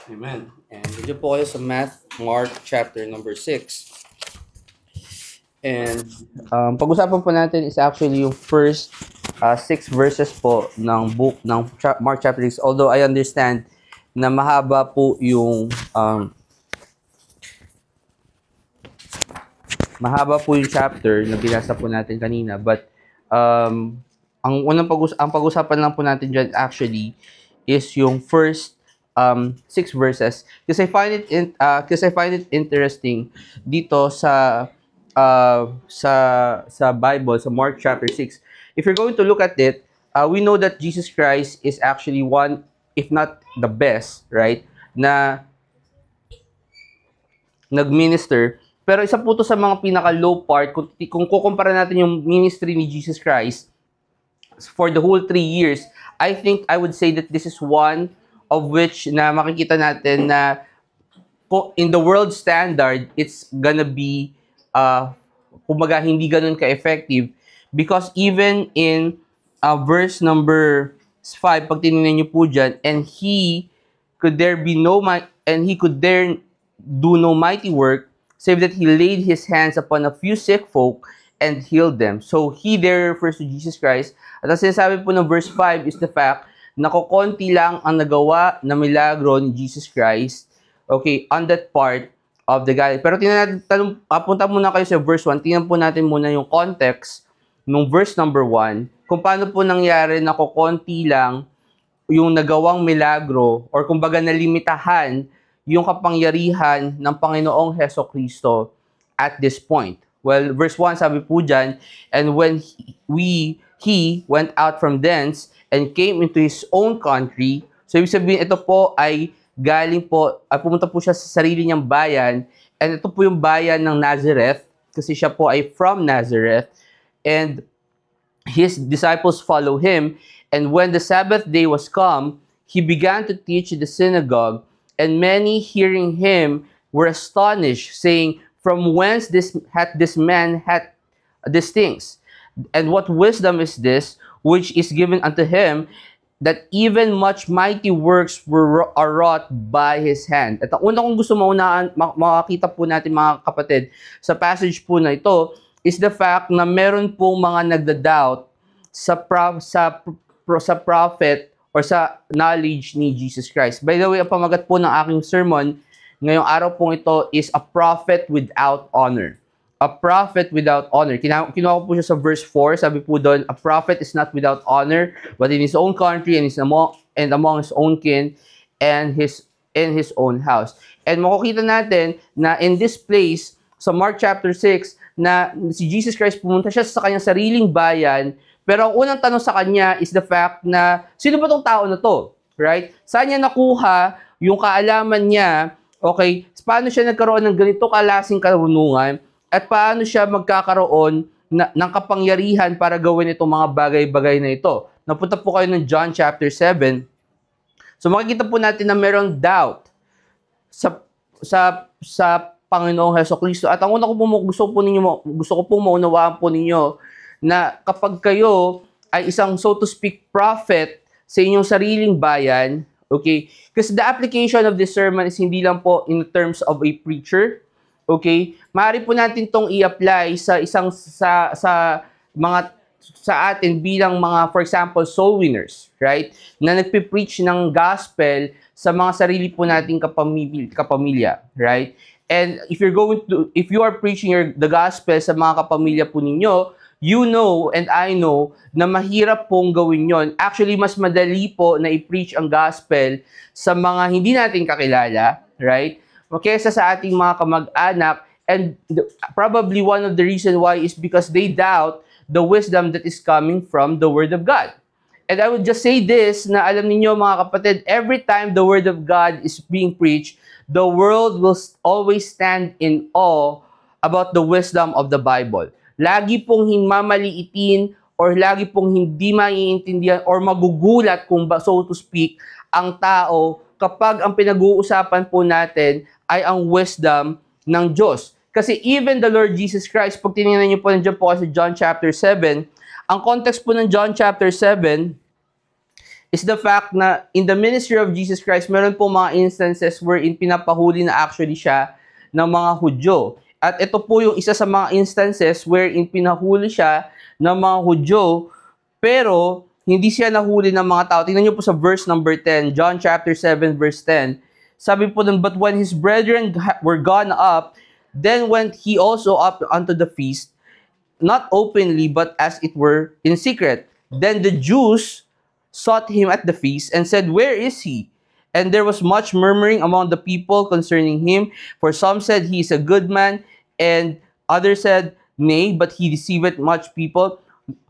Amen. And dito po kayo sa Mark chapter number 6. And pag-usapan po natin is actually yung first 6 verses po ng book ng Mark chapter 6. Although I understand na mahaba po yung chapter na binasa po natin kanina, but ang pag-usapan lang po natin diyan actually is yung first 6 verses, kasi I find it interesting dito sa Bible, sa Mark chapter 6. If you're going to look at it, we know that Jesus Christ is actually one, if not the best, right, na nag-minister. Pero isa po to sa mga pinaka-low part. Kung kukumpara natin yung ministry ni Jesus Christ for the whole 3 years, I think I would say that this is one of which na makikita natin na in the world standard, it's gonna be, kumbaga, hindi ganun ka-effective. Because even in verse number 5, pag tinignan niyo po dyan, and he could there do no mighty work, save that he laid his hands upon a few sick folk and healed them. So, he there refers to Jesus Christ. At ang sinasabi po ng verse 5 is the fact na kukonti lang ang nagawa na milagro ni Jesus Christ, okay, on that part of the Galilee. Pero punta muna kayo sa verse 1. Tingnan po natin muna yung context nung verse number 1, kung paano po nangyari na kukonti lang yung nagawang milagro, or kumbaga nalimitahan yung kapangyarihan ng Panginoong Hesukristo at this point. Well, verse 1 sabi po dyan, and when he went out from thence and came into his own country. So, ibig sabihin, ito po ay galing po, ay pumunta po siya sa sarili niyang bayan, and ito po yung bayan ng Nazareth, kasi siya po ay from Nazareth, and his disciples follow him, and when the Sabbath day was come, he began to teach in the synagogue, and many hearing him were astonished, saying, from whence this man hath these things? And what wisdom is this which is given unto him, that even much mighty works are wrought by his hand? At ang una kong gusto makakita po natin, mga kapatid, sa passage po na ito, is the fact na meron pong mga nagda-doubt sa prophet or sa knowledge ni Jesus Christ. By the way, ang pamagat po ng aking sermon ngayong araw pong ito is a prophet without honor. A prophet without honor. Kinuha ko po siya sa verse 4. Sabi po doon, a prophet is not without honor, but in his own country and among his own kin and in his own house. And makikita natin na in this place, sa Mark chapter 6, na si Jesus Christ pumunta siya sa kanyang sariling bayan, pero ang unang tanong sa kanya is the fact na, sino ba tong tao na to? Right? Saan niya nakuha yung kaalaman niya? Okay, paano siya nagkaroon ng ganito kalasing karunungan? At paano siya magkakaroon ng kapangyarihan para gawin itong mga bagay-bagay na ito? Napunta po kayo ng John chapter 7. So makikita po natin na mayroong doubt sa Panginoong Hesukristo. At ang una ko po gusto ko pong maunawaan po ninyo na kapag kayo ay isang, so to speak, prophet sa inyong sariling bayan, okay? Because the application of this sermon is hindi lang po in terms of a preacher, okay? Maaari po natin tong i-apply sa atin bilang mga, for example, soul winners, right? Na nagpe-preach ng gospel sa mga sarili po nating kapamilya, right? And if you are preaching the gospel sa mga kapamilya po ninyo, you know and I know na mahirap pong gawin yon. Actually, mas madali po na i-preach ang gospel sa mga hindi natin kakilala, right? Kaysa sa ating mga kamag-anak. And probably one of the reason why is because they doubt the wisdom that is coming from the Word of God. And I would just say this, na alam niyo mga kapatid, every time the Word of God is being preached, the world will always stand in awe about the wisdom of the Bible. Lagi pong mamaliitin or lagi pong hindi maiintindihan or magugulat, kung so to speak, ang tao kapag ang pinag-uusapan po natin ay ang wisdom ng Diyos. Kasi even the Lord Jesus Christ, pag tinignan niyo po nandiyan po sa John chapter 7, ang context po ng John chapter 7 is the fact na in the ministry of Jesus Christ, meron po mga instances wherein pinapahuli na actually siya ng mga Hudyo. At ito po yung isa sa mga instances wherein pinahuli siya ng mga Hudyo, pero hindi siya nahuli ng mga tao. Tingnan niyo po sa verse number 10, John chapter 7 verse 10. Sabi po dun, but when his brethren were gone up, then went he also up unto the feast, not openly, but as it were in secret. Then the Jews sought him at the feast and said, where is he? And there was much murmuring among the people concerning him, for some said he is a good man, and others said, nay, but he deceiveth much people.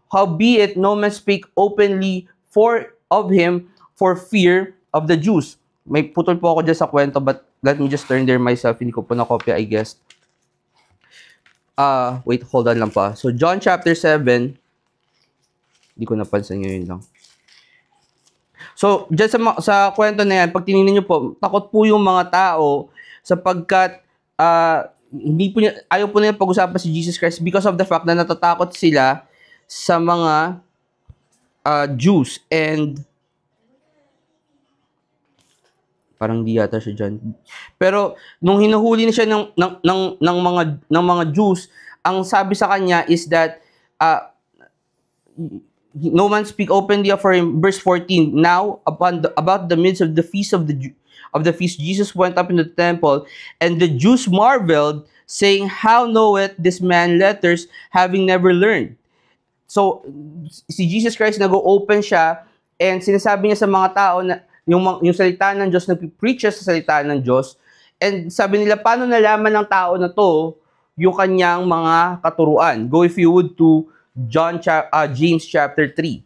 Howbeit no man spake openly of him for fear of the Jews. May putol po ako dyan sa kwento, but let me just turn there myself. Hindi ko po na-copy, I guess. Wait, hold on lang pa. So, John chapter 7, hindi ko napansin ngayon lang. So, dyan sa kwento na yan, pag tinignan nyo po, takot po yung mga tao sapagkat ayaw po nila pag-usapan si Jesus Christ because of the fact na natatakot sila sa mga Jews. And parang di yata siya dyan. Pero nung hinuhuli na siya ng mga Jews, ang sabi sa kanya is that no man speak openly for him. Verse 14. Now about the midst of the feast of the feast, Jesus went up into the temple, and the Jews marveled, saying, how knoweth this man letters, having never learned? So si Jesus Christ nag-open siya, and sinasabi niya sa mga tao na yung salita ng Diyos, nag-preach siya sa salita ng Diyos, and sabi nila, paano nalaman ng tao na to yung kanyang mga katuruan? Go if you would to James chapter 3.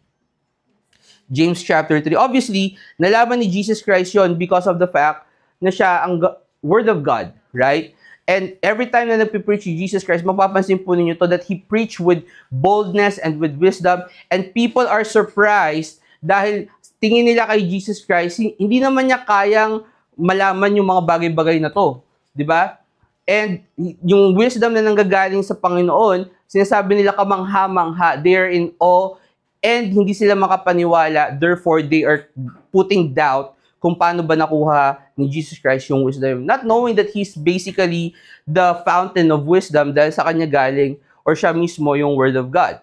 James chapter 3. Obviously, nalaman ni Jesus Christ yon because of the fact na siya ang Word of God, right? And every time na nagpipreach si Jesus Christ, mapapansin po ninyo to that He preached with boldness and with wisdom, and people are surprised dahil tingin nila kay Jesus Christ, hindi naman niya kayang malaman yung mga bagay-bagay na to. Di ba? And yung wisdom na nanggagaling sa Panginoon, sinasabi nila kamangha-mangha, they are in awe, and hindi sila makapaniwala, therefore they are putting doubt kung paano ba nakuha ni Jesus Christ yung wisdom. Not knowing that He's basically the fountain of wisdom dahil sa Kanya galing, or siya mismo yung Word of God.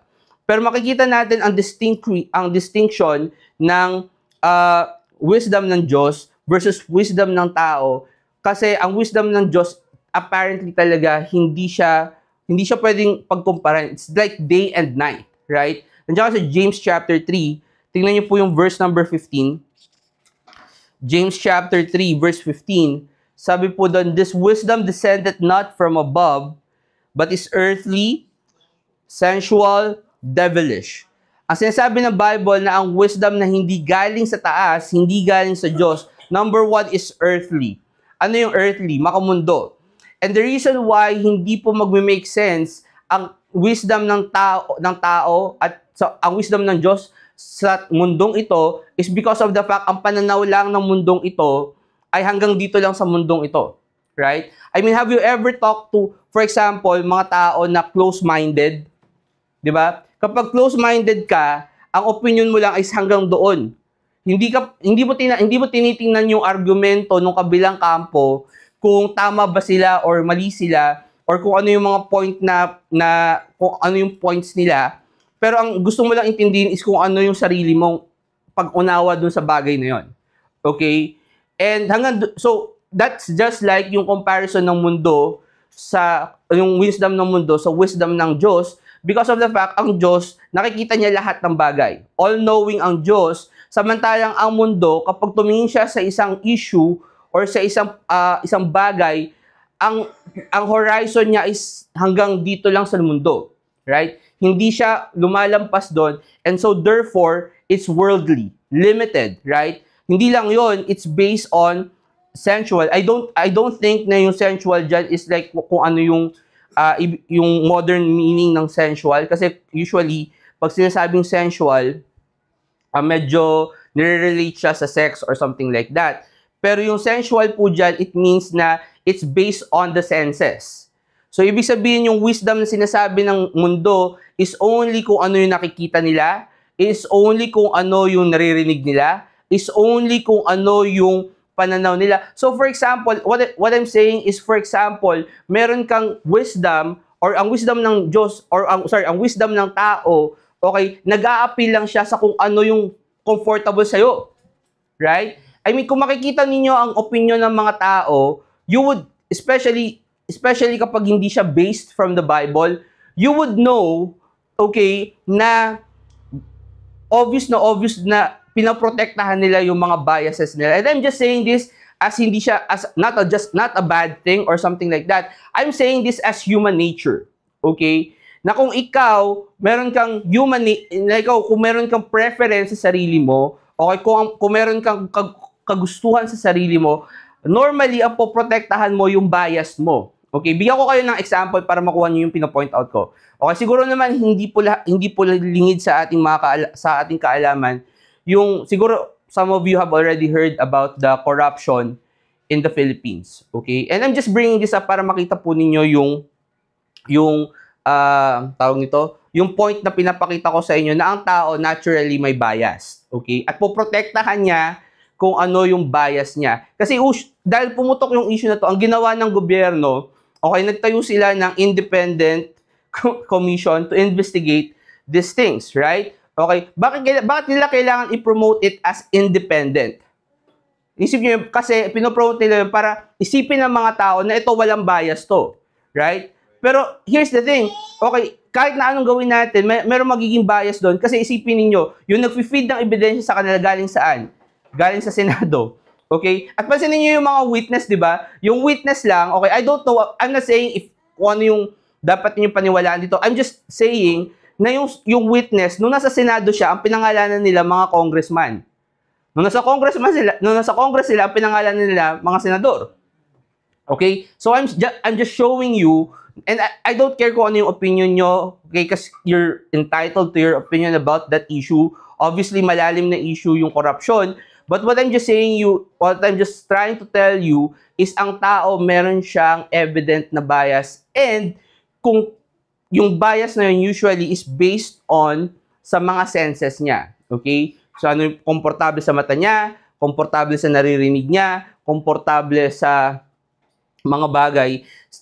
Pero makikita natin ang distinction ng wisdom ng Diyos versus wisdom ng tao, kasi ang wisdom ng Diyos apparently talaga hindi siya pwedeng pagkumpara. It's like day and night, right? Nandiyan sa James chapter 3, tingnan niyo po yung verse number 15. James chapter 3 verse 15, sabi po doon, this wisdom descended not from above, but is earthly, sensual, devilish. Ang sinasabi ng Bible na ang wisdom na hindi galing sa taas, hindi galing sa Diyos, number one is earthly. Ano yung earthly? Makamundo. And the reason why hindi po magme-make sense ang wisdom ng tao at ang wisdom ng Diyos sa mundong ito is because of the fact ang pananaw lang ng mundong ito ay hanggang dito lang sa mundong ito. Right? I mean, have you ever talked to, for example, mga tao na close-minded? Di ba? Kapag close-minded ka, ang opinion mo lang is hanggang doon. Hindi mo tinitingnan yung argumento ng kabilang kampo kung tama ba sila or mali sila, or kung ano yung mga point kung ano yung points nila. Pero ang gusto mo lang intindihin is kung ano yung sarili mong pag-unawa dun sa bagay na yon. Okay? And so that's just like yung comparison ng mundo yung wisdom ng mundo sa wisdom ng Diyos, because of the fact ang Diyos nakikita niya lahat ng bagay. All-knowing ang Diyos, samantalang ang mundo kapag tumingin siya sa isang issue or sa isang bagay, ang horizon niya is hanggang dito lang sa mundo, right? Hindi siya lumalampas doon, and so therefore it's worldly, limited, right? Hindi lang yon, it's based on sensual. I don't think na yung sensual dyan is like kung ano yung modern meaning ng sensual, kasi usually pag sinasabing sensual, medyo nire-relate siya sa sex or something like that. Pero yung sensual po dyan, it means na it's based on the senses. So, ibig sabihin yung wisdom na sinasabi ng mundo is only kung ano yung nakikita nila, is only kung ano yung naririnig nila, is only kung ano yung pananaw nila. So for example, what I'm saying is, for example, meron kang wisdom or ang wisdom ng Diyos or ang wisdom ng tao, okay, nag-a-appeal lang siya sa kung ano yung comfortable sa'yo. Right? I mean, kung makikita ninyo ang opinion ng mga tao, you would, especially kapag hindi siya based from the Bible, you would know, okay, na obvious na pinaprotektahan nila yung mga biases nila. And I'm just saying this as hindi siya, as not a bad thing or something like that. I'm saying this as human nature. Okay? Na kung ikaw, meron kang kung meron kang preference sa sarili mo, okay, kung meron kang kagustuhan sa sarili mo, normally, ang poprotektahan mo yung bias mo. Okay, bigyan ko kayo ng example para makuha niyo yung pino-point out ko. Okay, siguro naman hindi po lingid sa ating kaalaman. Yung siguro some of you have already heard about the corruption in the Philippines. Okay? And I'm just bringing this up para makita po ninyo yung tawag nito, yung point na pinapakita ko sa inyo na ang tao naturally may bias. Okay? At poprotektahan niya kung ano yung bias niya. Kasi dahil pumutok yung issue na to, ang ginawa ng gobyerno, okay, nagtayo sila ng independent commission to investigate these things, right? Okay, bakit nila kailangan i-promote it as independent? Isip niyo, kasi pinopromote nila yun para isipin ng mga tao na ito walang bias to, right? Pero here's the thing, okay, kahit na anong gawin natin, meron magiging bias doon kasi isipin niyo, yung nag-feed ng ebidensya sa kanila galing saan? Galing sa Senado. Okay? At pansinin niyo yung mga witness, di ba? Yung witness lang, okay, I don't know, I'm not saying kung ano yung dapat niyo paniwalaan dito. I'm just saying na yung witness, nung nasa Senado siya, ang pinangalanan nila mga congressman. Nung nasa Congress sila, ang pinangalanan nila mga senador. Okay? So I'm just showing you, and I don't care kung ano yung opinion nyo, okay, because you're entitled to your opinion about that issue. Obviously, malalim na issue yung corruption. But what I'm just trying to tell you is ang tao meron siyang evident na bias, and kung yung bias na yun usually is based on sa mga senses niya. Okay? So ano yung komportable sa mata niya, komportable sa naririnig niya, komportable sa mga bagay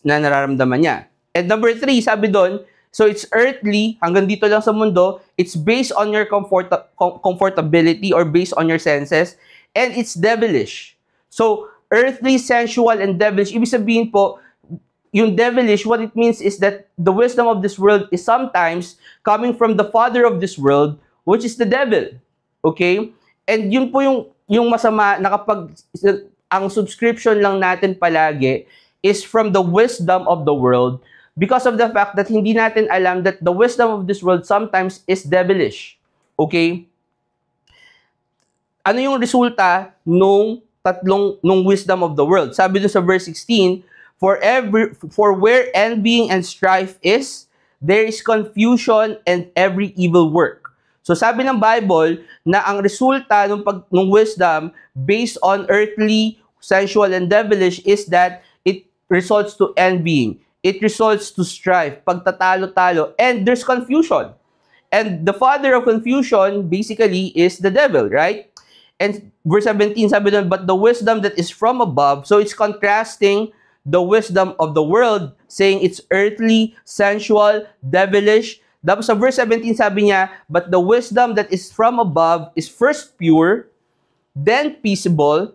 na nararamdaman niya. And number 3, sabi doon, so it's earthly, hanggang dito lang sa mundo, it's based on your comfortability or based on your senses, and it's devilish. So, earthly, sensual, and devilish, ibig sabihin po, yung devilish, what it means is that the wisdom of this world is sometimes coming from the father of this world, which is the devil. Okay? And yun po yung masama na kapag ang subscription lang natin palagi is from the wisdom of the world, because of the fact that hindi natin alam that the wisdom of this world sometimes is devilish. Okay? Ano yung resulta nung wisdom of the world? Sabi dun sa verse 16, for where envying and strife is, there is confusion and every evil work. So sabi ng Bible na ang resulta nung wisdom based on earthly, sensual, and devilish is that it results to envying. It results to strife, pagtatalo-talo, and there's confusion. And the father of confusion basically is the devil, right? And verse 17, sabi doon, but the wisdom that is from above, so it's contrasting the wisdom of the world, saying it's earthly, sensual, devilish. Tapos sa verse 17, sabi niya, but the wisdom that is from above is first pure, then peaceable,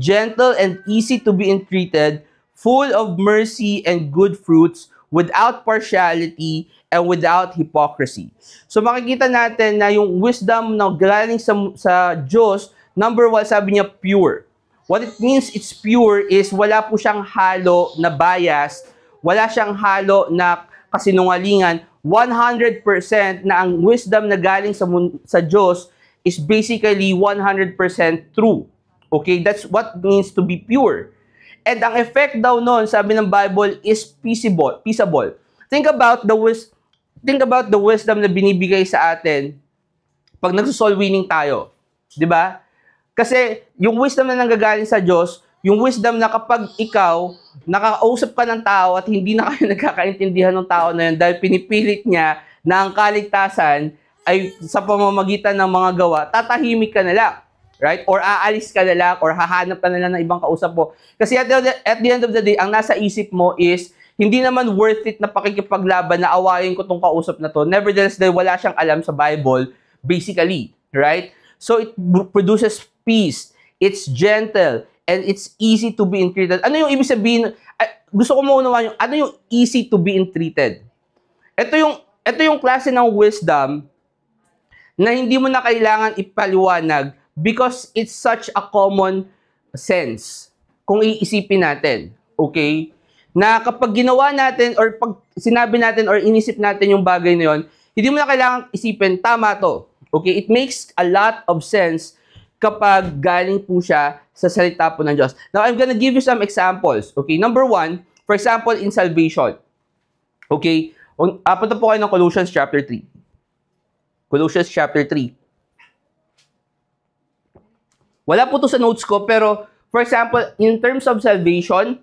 gentle and easy to be entreated, full of mercy and good fruits, without partiality and without hypocrisy. So makikita natin na yung wisdom na galing sa Diyos, number 1, sabi niya pure. What it means it's pure is wala po siyang halo na bias, wala siyang halo na kasinungalingan. 100% na ang wisdom na galing sa Diyos is basically 100% true. Okay, that's what it means to be pure. And ang effect daw nun, sabi ng Bible, is peaceable. Think about the wisdom na binibigay sa atin pag nagsosoul winning tayo. 'Di ba? Kasi yung wisdom na nanggagaling sa Diyos, yung wisdom na kapag ikaw nakakausap ka ng tao at hindi na kayo nagkakaintindihan ng tao na yun dahil pinipilit niya na ang kaligtasan ay sa pamamagitan ng mga gawa, tatahimik ka na lang. Right? Or aalis ka na lang, or hahanap ka na lang ng ibang kausap mo. Kasi at the end of the day, ang nasa isip mo is, hindi naman worth it na pakikipaglaban na awayin ko tong kausap na to. Nevertheless, dahil wala siyang alam sa Bible, basically. Right? So, it produces peace. It's gentle. And it's easy to be entreated. Ano yung ibig sabihin? Gusto ko maunawaan yung, ano yung easy to be entreated? Ito yung klase ng wisdom na hindi mo na kailangan ipaliwanag because it's such a common sense kung iisipin natin. Okay? Na kapag ginawa natin or pag sinabi natin or inisip natin yung bagay na yun, hindi mo na kailangan isipin, tama to. Okay? It makes a lot of sense kapag galing po siya sa salita po ng Diyos. Now, I'm gonna give you some examples. Okay? Number one, for example, in salvation. Okay? Punta po kayo ng Colossians chapter 3. Colossians chapter 3. Wala po to sa notes ko, pero for example, in terms of salvation,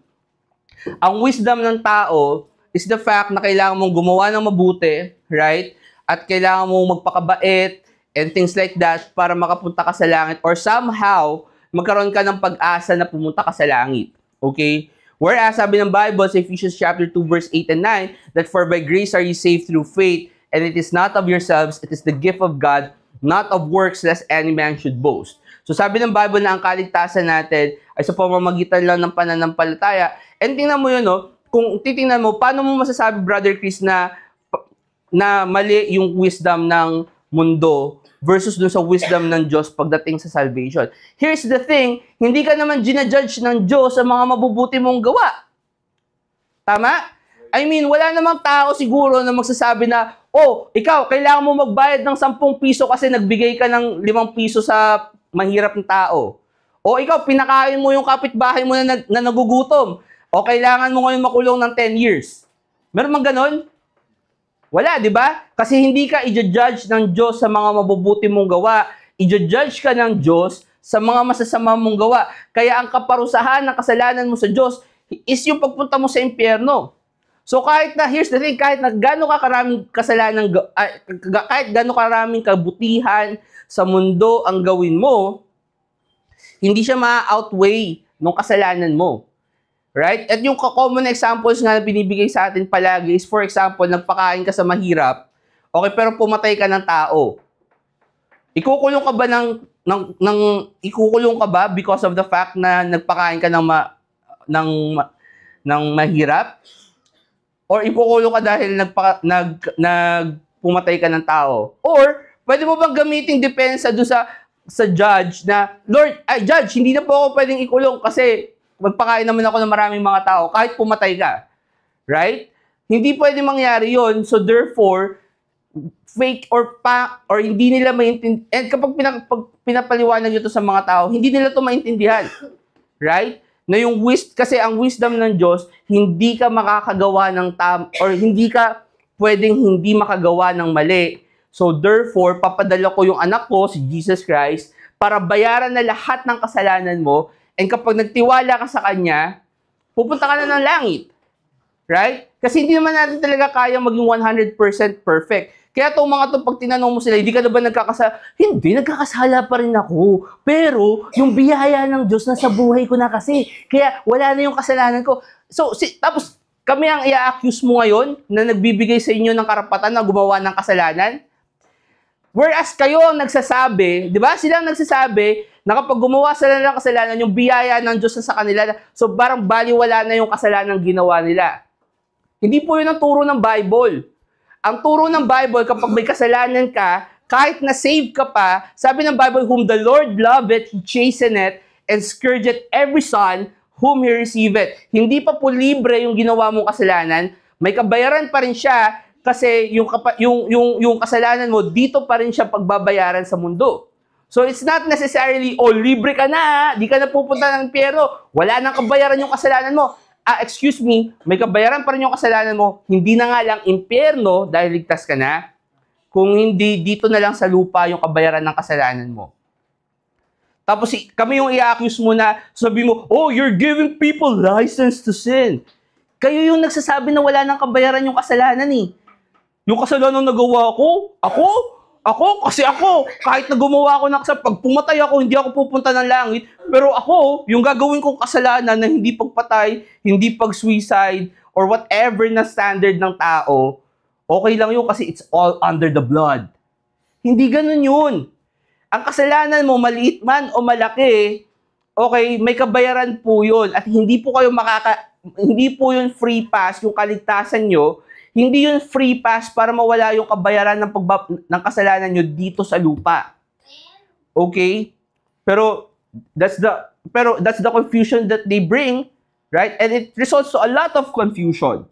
ang wisdom ng tao is the fact na kailangan mong gumawa ng mabuti, right? At kailangan mong magpakabait and things like that para makapunta ka sa langit or somehow magkaroon ka ng pag-asa na pumunta ka sa langit. Okay? Whereas sabi ng Bible sa Ephesians chapter 2 verse 8 and 9 that for by grace are you saved through faith and it is not of yourselves, it is the gift of God, not of works lest any man should boast. So sabi ng Bible na ang kaligtasan natin ay sa pamamagitan lang ng pananampalataya. And tingnan mo yun, no? Kung titingnan mo, paano mo masasabi, Brother Chris, na mali yung wisdom ng mundo versus dun sa wisdom ng Diyos pagdating sa salvation? Here's the thing, hindi ka naman ginajudge ng Diyos sa mga mabubuti mong gawa. Tama? I mean, wala namang tao siguro na magsasabi na, oh, ikaw, kailangan mo magbayad ng 10 piso kasi nagbigay ka ng 5 piso sa mahirap ng tao. O ikaw, pinakain mo yung kapitbahay mo na nagugutom. O kailangan mo ngayon makulong ng 10 years. Meron mang ganon? Wala, di ba? Kasi hindi ka i-judge ng Diyos sa mga mabubuti mong gawa. I-judge ka ng Diyos sa mga masasama mong gawa. Kaya ang kaparusahan ng kasalanan mo sa Diyos is yung pagpunta mo sa impyerno. So kahit na, here's the thing, kahit na gano'n ka karaming kasalanan, kahit gano'n karaming kabutihan sa mundo ang gawin mo, hindi siya ma-outweigh ng kasalanan mo. Right? At yung common examples nga na binibigay sa atin palagi is, for example, nagpakain ka sa mahirap, okay, pero pumatay ka ng tao. Ikukulong ka ba ikukulong ka ba because of the fact na nagpakain ka ng mahirap? Or ikukulong ka dahil pumatay ka ng tao? Or pwede mo bang gamitin depensa doon sa judge na, Lord, judge, hindi na po ako pwedeng ikulong kasi magpakain naman ako ng maraming mga tao kahit pumatay ka. Right? Hindi pwede mangyari yon. So therefore, fake or hindi nila maintindihan. And kapag pinapaliwanag nyo to sa mga tao, hindi nila to maintindihan. Right? Na yung kasi ang wisdom ng Diyos, hindi ka makakagawa ng or hindi ka pwedeng hindi makagawa ng mali. So therefore, papadala ko yung anak ko, si Jesus Christ, para bayaran na lahat ng kasalanan mo. And kapag nagtiwala ka sa Kanya, pupunta ka na ng langit. Right? Kasi hindi naman natin talaga kaya maging 100% perfect. Kaya itong mga to, pag tinanong mo sila, hindi ka na ba nagkakasala? Hindi, nagkakasala pa rin ako. Pero, yung biyaya ng Diyos nasa buhay ko na kasi. Kaya, wala na yung kasalanan ko. So, tapos, kami ang i-accuse mo ngayon na nagbibigay sa inyo ng karapatan na gumawa ng kasalanan. Whereas kayo ang nagsasabi, di ba? Sila ang nagsasabi na kapag gumawa sila ng kasalanan, yung biyaya ng Diyos na sa kanila, so parang baliwala na yung kasalanan ginawa nila. Hindi po yun ang turo ng Bible. Ang turo ng Bible, kapag may kasalanan ka, kahit na save ka pa, sabi ng Bible, whom the Lord loveth, He chasteneth, and scourgeth every son whom He receiveth. Hindi pa po libre yung ginawa mong kasalanan, may kabayaran pa rin siya, kasi yung kasalanan mo, dito pa rin siya pagbabayaran sa mundo. So it's not necessarily, libre ka na, di ka na pupunta ng impyerno, wala nang kabayaran yung kasalanan mo. Excuse me, may kabayaran pa rin yung kasalanan mo, hindi na nga lang impyerno dahil ligtas ka na, kung hindi, dito na lang sa lupa yung kabayaran ng kasalanan mo. Tapos kami yung i-accuse mo na, sabi mo, you're giving people license to sin. Kayo yung nagsasabi na wala nang kabayaran yung kasalanan eh. Yung kasalanan nagawa ko? Ako? kahit na gumawa ako ng kasalanan, pag pumatay ako, hindi ako pupunta ng langit. Pero ako, yung gagawin kong kasalanan na hindi pagpatay, hindi pag-suicide, or whatever na standard ng tao, okay lang yun kasi it's all under the blood. Hindi ganun yun. Ang kasalanan mo, maliit man o malaki, okay, may kabayaran po yun. At hindi po hindi po yun free pass, yung kaligtasan nyo. Hindi yun free pass para mawala yung kabayaran ng kasalanan nyo dito sa lupa. Okay? Pero that's the confusion that they bring, right? And it results to a lot of confusion.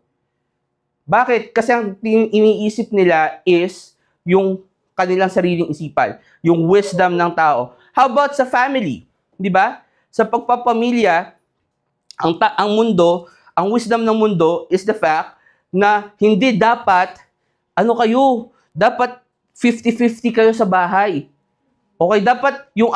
Bakit? Kasi ang iniisip nila is yung kanilang sariling isipan, yung wisdom ng tao. How about sa family? 'Di ba? Sa pagpapamilya, ang wisdom ng mundo is the fact na hindi dapat, dapat 50-50 kayo sa bahay. Okay, dapat yung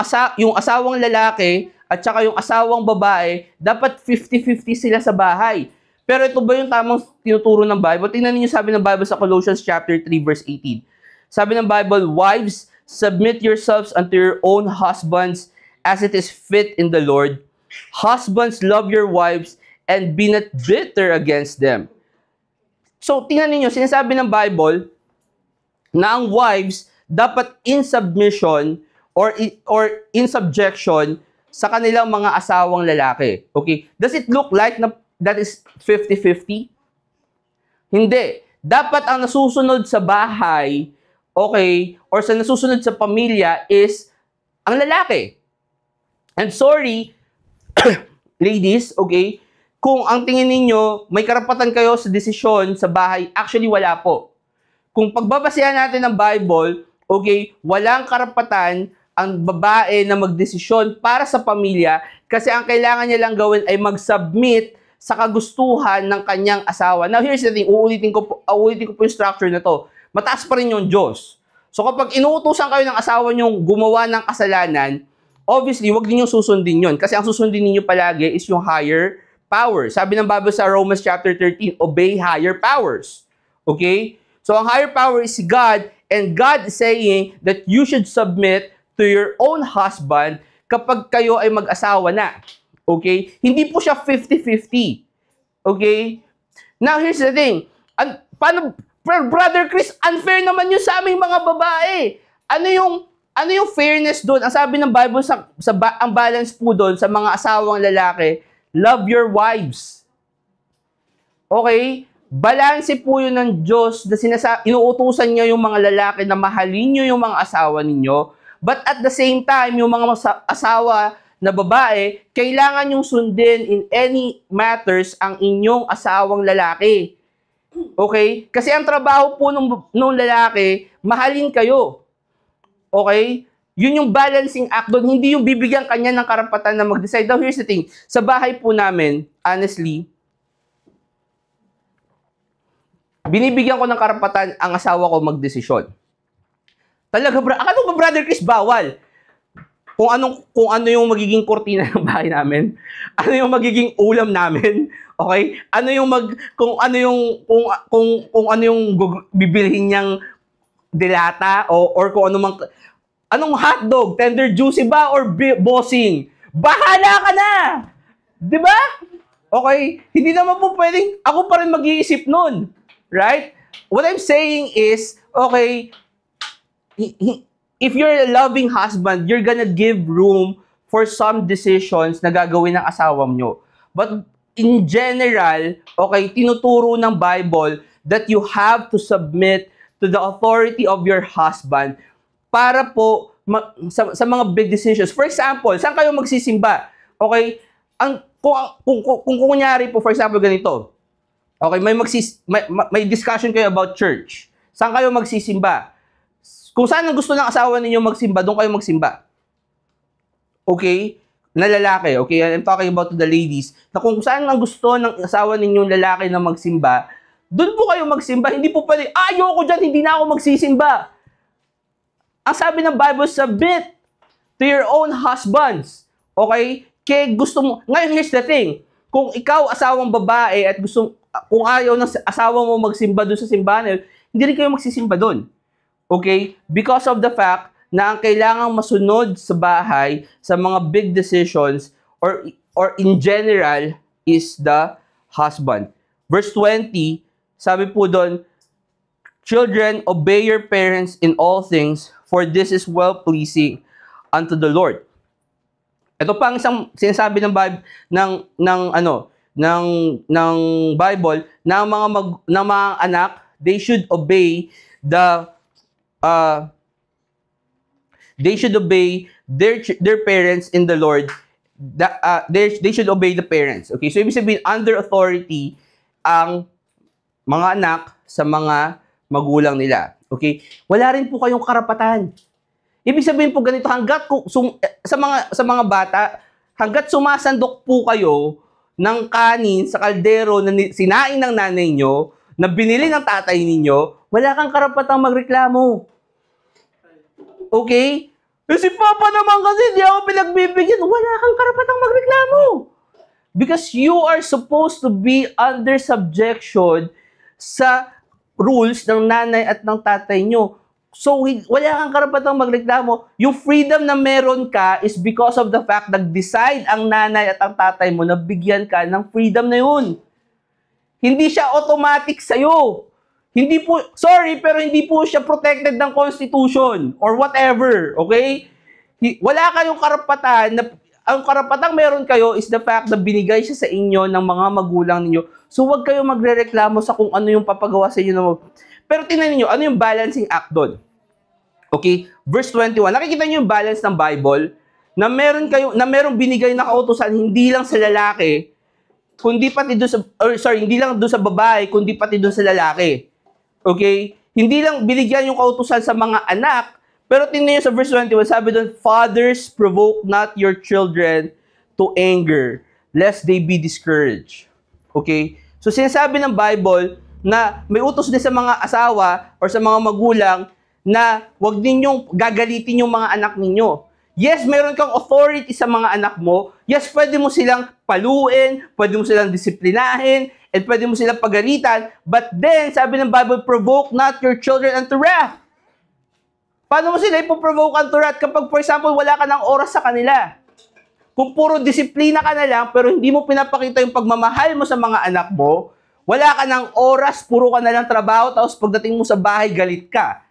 asawang lalaki at saka yung asawang babae, dapat 50-50 sila sa bahay. Pero ito ba yung tamang tinuturo ng Bible? Tingnan niyo sabi ng Bible sa Colossians chapter 3 verse 18. Sabi ng Bible, "Wives, submit yourselves unto your own husbands as it is fit in the Lord. Husbands, love your wives and be not bitter against them." So, tingnan niyo, sinasabi ng Bible na ang wives dapat in submission or in subjection sa kanilang mga asawang lalaki. Okay? Does it look like that is 50-50? Hindi. Dapat ang nasusunod sa bahay, okay, or sa nasusunod sa pamilya is ang lalaki. And sorry, ladies, okay, kung ang tingin ninyo, may karapatan kayo sa desisyon sa bahay, actually wala po. Kung pagbabasehan natin ng Bible, okay, walang karapatan ang babae na magdesisyon para sa pamilya kasi ang kailangan niya lang gawin ay mag-submit sa kagustuhan ng kanyang asawa. Now, here's the thing, uulitin ko po yung structure na to. Mataas pa rin yung Diyos. So, kapag inuutusan kayo ng asawa niyong gumawa ng kasalanan, obviously, wag ninyong susundin yun. Kasi ang susundin ninyo palagi is yung higher power. Sabi ng Bible sa Romans chapter 13, obey higher powers. Okay? So, ang higher power is God, and God is saying that you should submit to your own husband kapag kayo ay mag-asawa na. Okay? Hindi po siya 50-50. Okay? Now, here's the thing. Brother Chris, unfair naman yun sa aming mga babae. Ano yung fairness doon? Ang sabi ng Bible, ang balance po doon sa mga asawang lalaki, love your wives. Okay? Balanse po yun ng Diyos na inuutusan niya yung mga lalaki na mahalin niyo yung mga asawa ninyo. But at the same time, yung mga asawa na babae, kailangan yung sundin in any matters ang inyong asawang lalaki. Okay? Kasi ang trabaho po nung lalaki, mahalin kayo. Okay? Yun yung balancing act doon. Hindi yung bibigyan kanya ng karapatan na mag-decide. Now, here's the thing. Sa bahay po namin, honestly, binibigyan ko ng karapatan ang asawa ko mag-desisyon. Talaga, akala ba, Brother Chris, bawal? Kung ano yung magiging kortina ng bahay namin, ano yung magiging ulam namin, okay? Kung ano yung bibilhin niyang dilata or kung anong hotdog, tender juicy ba or bossing? Bahala ka na! 'Di ba? Okay, hindi naman po pwedeng ako pa rin mag-iisip nun. Right? What I'm saying is, okay, if you're a loving husband, you're gonna give room for some decisions na gagawin ng asawa nyo. But in general, okay, tinuturo ng Bible that you have to submit to the authority of your husband para po sa mga big decisions. For example, saan kayo magsisimba? Okay? Kung kunyari po, for example, ganito. Okay, may discussion kayo about church. Saan kayo magsisimba? Kung saan ang gusto ng asawa ninyo magsimba, doon kayo magsimba. Okay? Na lalaki. Okay? I'm talking about the ladies. Na kung saan ang gusto ng asawa ninyong lalaki na magsimba, doon po kayo magsimba. Hindi po pwede, ayoko dyan, hindi na ako magsisimba. Ang sabi ng Bible, submit to your own husbands. Okay? Kaya gusto mo, ngayon here's the thing. Kung ikaw asawang babae at kung ayaw ng asawa mo magsimba doon sa simbahan, hindi rin kayo magsisimba doon. Okay? Because of the fact na ang kailangang masunod sa bahay sa mga big decisions or in general is the husband. Verse 20, sabi po doon, children, obey your parents in all things, for this is well-pleasing unto the Lord. Ito pa ang isang sinasabi ng Bible ng Bible na ang ng mga anak, they should obey their parents in the Lord. They should obey the parents. Okay? So ibig sabihin under authority ang mga anak sa mga magulang nila. Okay? Wala rin po kayong karapatan. Ibig sabihin po ganito, sa mga bata, hangga't sumasandok po kayo ng kanin sa kaldero na sinain ng nanay nyo, na binili ng tatay ninyo, wala kang karapatang magreklamo. Okay? Si Papa naman kasi di ako pinagbibigyan, wala kang karapatang magreklamo. Because you are supposed to be under subjection sa rules ng nanay at ng tatay nyo. So, wala kang karapatang magreklamo. Yung freedom na meron ka is because of the fact na decide ang nanay at ang tatay mo na bigyan ka ng freedom na yun. Hindi siya automatic sa'yo. Hindi po, sorry, pero hindi po siya protected ng Constitution or whatever, okay? Wala kayong karapatan na, ang karapatang meron kayo is the fact na binigay siya sa inyo ng mga magulang ninyo. So, huwag kayong magrereklamo sa kung ano yung papagawa sa inyo. Pero tingnan niyo, ano yung balancing act doon? Okay? Verse 21. Nakikita niyo yung balance ng Bible na merong binigay na kautusan hindi lang sa lalaki, kundi pati doon hindi lang doon sa babae, kundi pati doon sa lalaki. Okay? Hindi lang binigyan yung kautusan sa mga anak, pero tingnan niyo sa verse 21, sabi doon, fathers, provoke not your children to anger, lest they be discouraged. Okay? So, sinasabi ng Bible na may utos din sa mga asawa or sa mga magulang na huwag ninyong gagalitin yung mga anak ninyo. Yes, meron kang authority sa mga anak mo. Yes, pwede mo silang paluin, pwede mo silang disiplinahin, and pwede mo silang pagalitan. But then, sabi ng Bible, provoke not your children unto wrath. Paano mo sila ipoprovoke unto wrath kapag, for example, wala ka ng oras sa kanila? Kung puro disiplina ka na lang, pero hindi mo pinapakita yung pagmamahal mo sa mga anak mo, wala ka ng oras, puro ka na lang trabaho, tapos pagdating mo sa bahay, galit ka.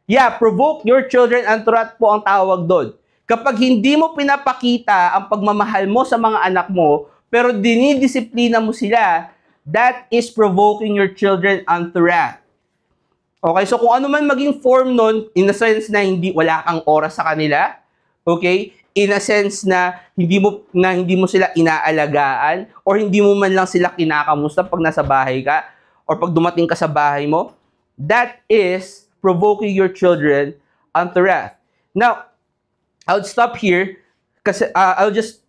Yeah, provoke your children unto wrath po ang tawag doon. Kapag hindi mo pinapakita ang pagmamahal mo sa mga anak mo, pero dinidisiplina mo sila, that is provoking your children unto wrath. Okay, so kung ano man maging form nun, in a sense na wala kang oras sa kanila, okay, in a sense na hindi mo sila inaalagaan or hindi mo man lang sila kinakamusta pag nasa bahay ka or pag dumating ka sa bahay mo, that is provoking your children unto wrath. Now, I'll stop here kasi I'll just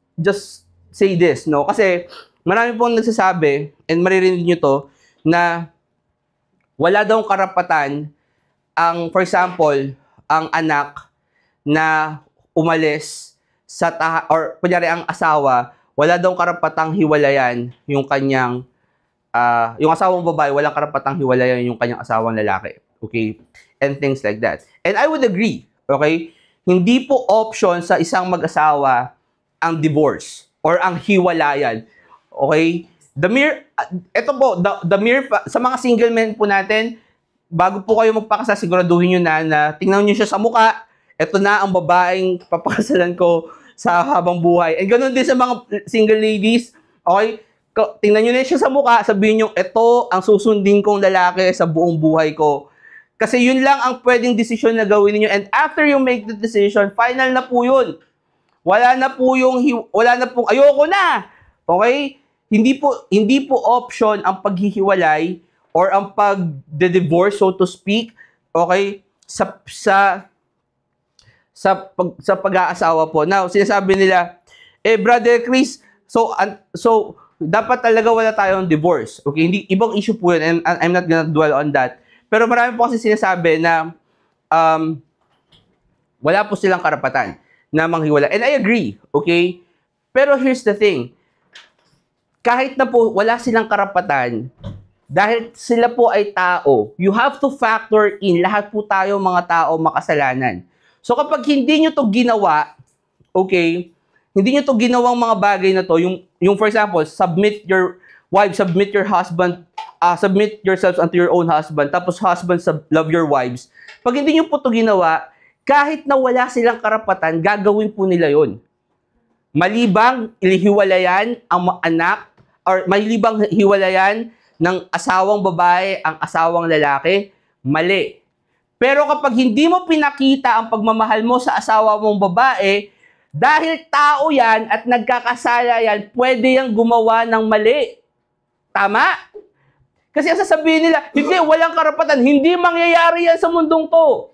say this, no? Kasi marami pong nagsasabi and maririnig nyo to na wala daw karapatan ang, for example, ang anak na umalis or kunyari ang asawa, wala daw karapatang hiwalayan yung kanyang yung asawang babae, walang karapatang hiwalayan yung kanyang asawang lalaki. Okay? And things like that. And I would agree, okay? Hindi po option sa isang mag-asawa ang divorce or ang hiwalayan. Okay? Sa mga single men po natin, bago po kayo magpakasal, siguraduhin nyo na tingnan nyo siya sa mukha, eto na ang babaeng papakasalan ko sa habang buhay. And ganoon din sa mga single ladies, okay? Tingnan nyo na siya sa mukha, sabihin nyo, eto ang susundin kong lalaki sa buong buhay ko. Kasi yun lang ang pwedeng desisyon na gawin niyo. And after you make the decision, final na po yun. Wala na pong, ayoko na. Okay? Hindi po option ang paghihiwalay or ang pag-divorce, so to speak, okay, sa pag-aasawa po. Now, sinasabi nila, Brother Chris, so dapat talaga wala tayong divorce. Okay, hindi ibang issue po 'yun and I'm not gonna dwell on that. Pero marami po kasi sinasabi na wala po silang karapatan na manghiwalay. And I agree, okay? Pero here's the thing. Kahit na po wala silang karapatan, dahil sila po ay tao, you have to factor in lahat po tayo mga tao makasalanan. So kapag hindi nyo to ginawa, okay, hindi nyo to ginawang mga bagay na to, yung for example, submit your wife, submit your husband, submit yourselves unto your own husband, tapos husbands love your wives. Pag hindi nyo po to ginawa, kahit na wala silang karapatan, gagawin po nila yon. Malibang ilihiwalayan ang anak, or malibang hiwalayan ng asawang babae ang asawang lalaki, mali. Pero kapag hindi mo pinakita ang pagmamahal mo sa asawa mong babae, dahil tao yan at nagkakasala yan, pwede yang gumawa ng mali. Tama? Kasi ang sasabihin nila, hindi, walang karapatan, hindi mangyayari yan sa mundong to.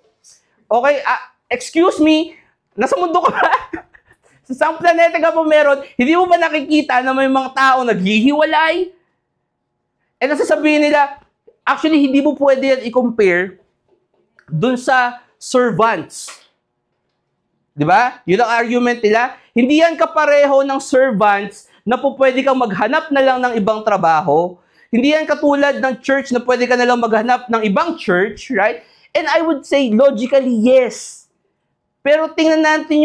Okay, excuse me, nasa mundo ka ba? Sa isang planeta ka pa meron, hindi mo ba nakikita na may mga tao naghihiwalay? And ang sasabihin nila, actually, hindi mo pwede yan i-compare dun sa servants. Di ba? Yun ang argument nila. Hindi yan kapareho ng servants na po pwede kang maghanap na lang ng ibang trabaho. Hindi yan katulad ng church na pwede ka na lang maghanap ng ibang church, right? And I would say, logically, yes. Pero tingnan natin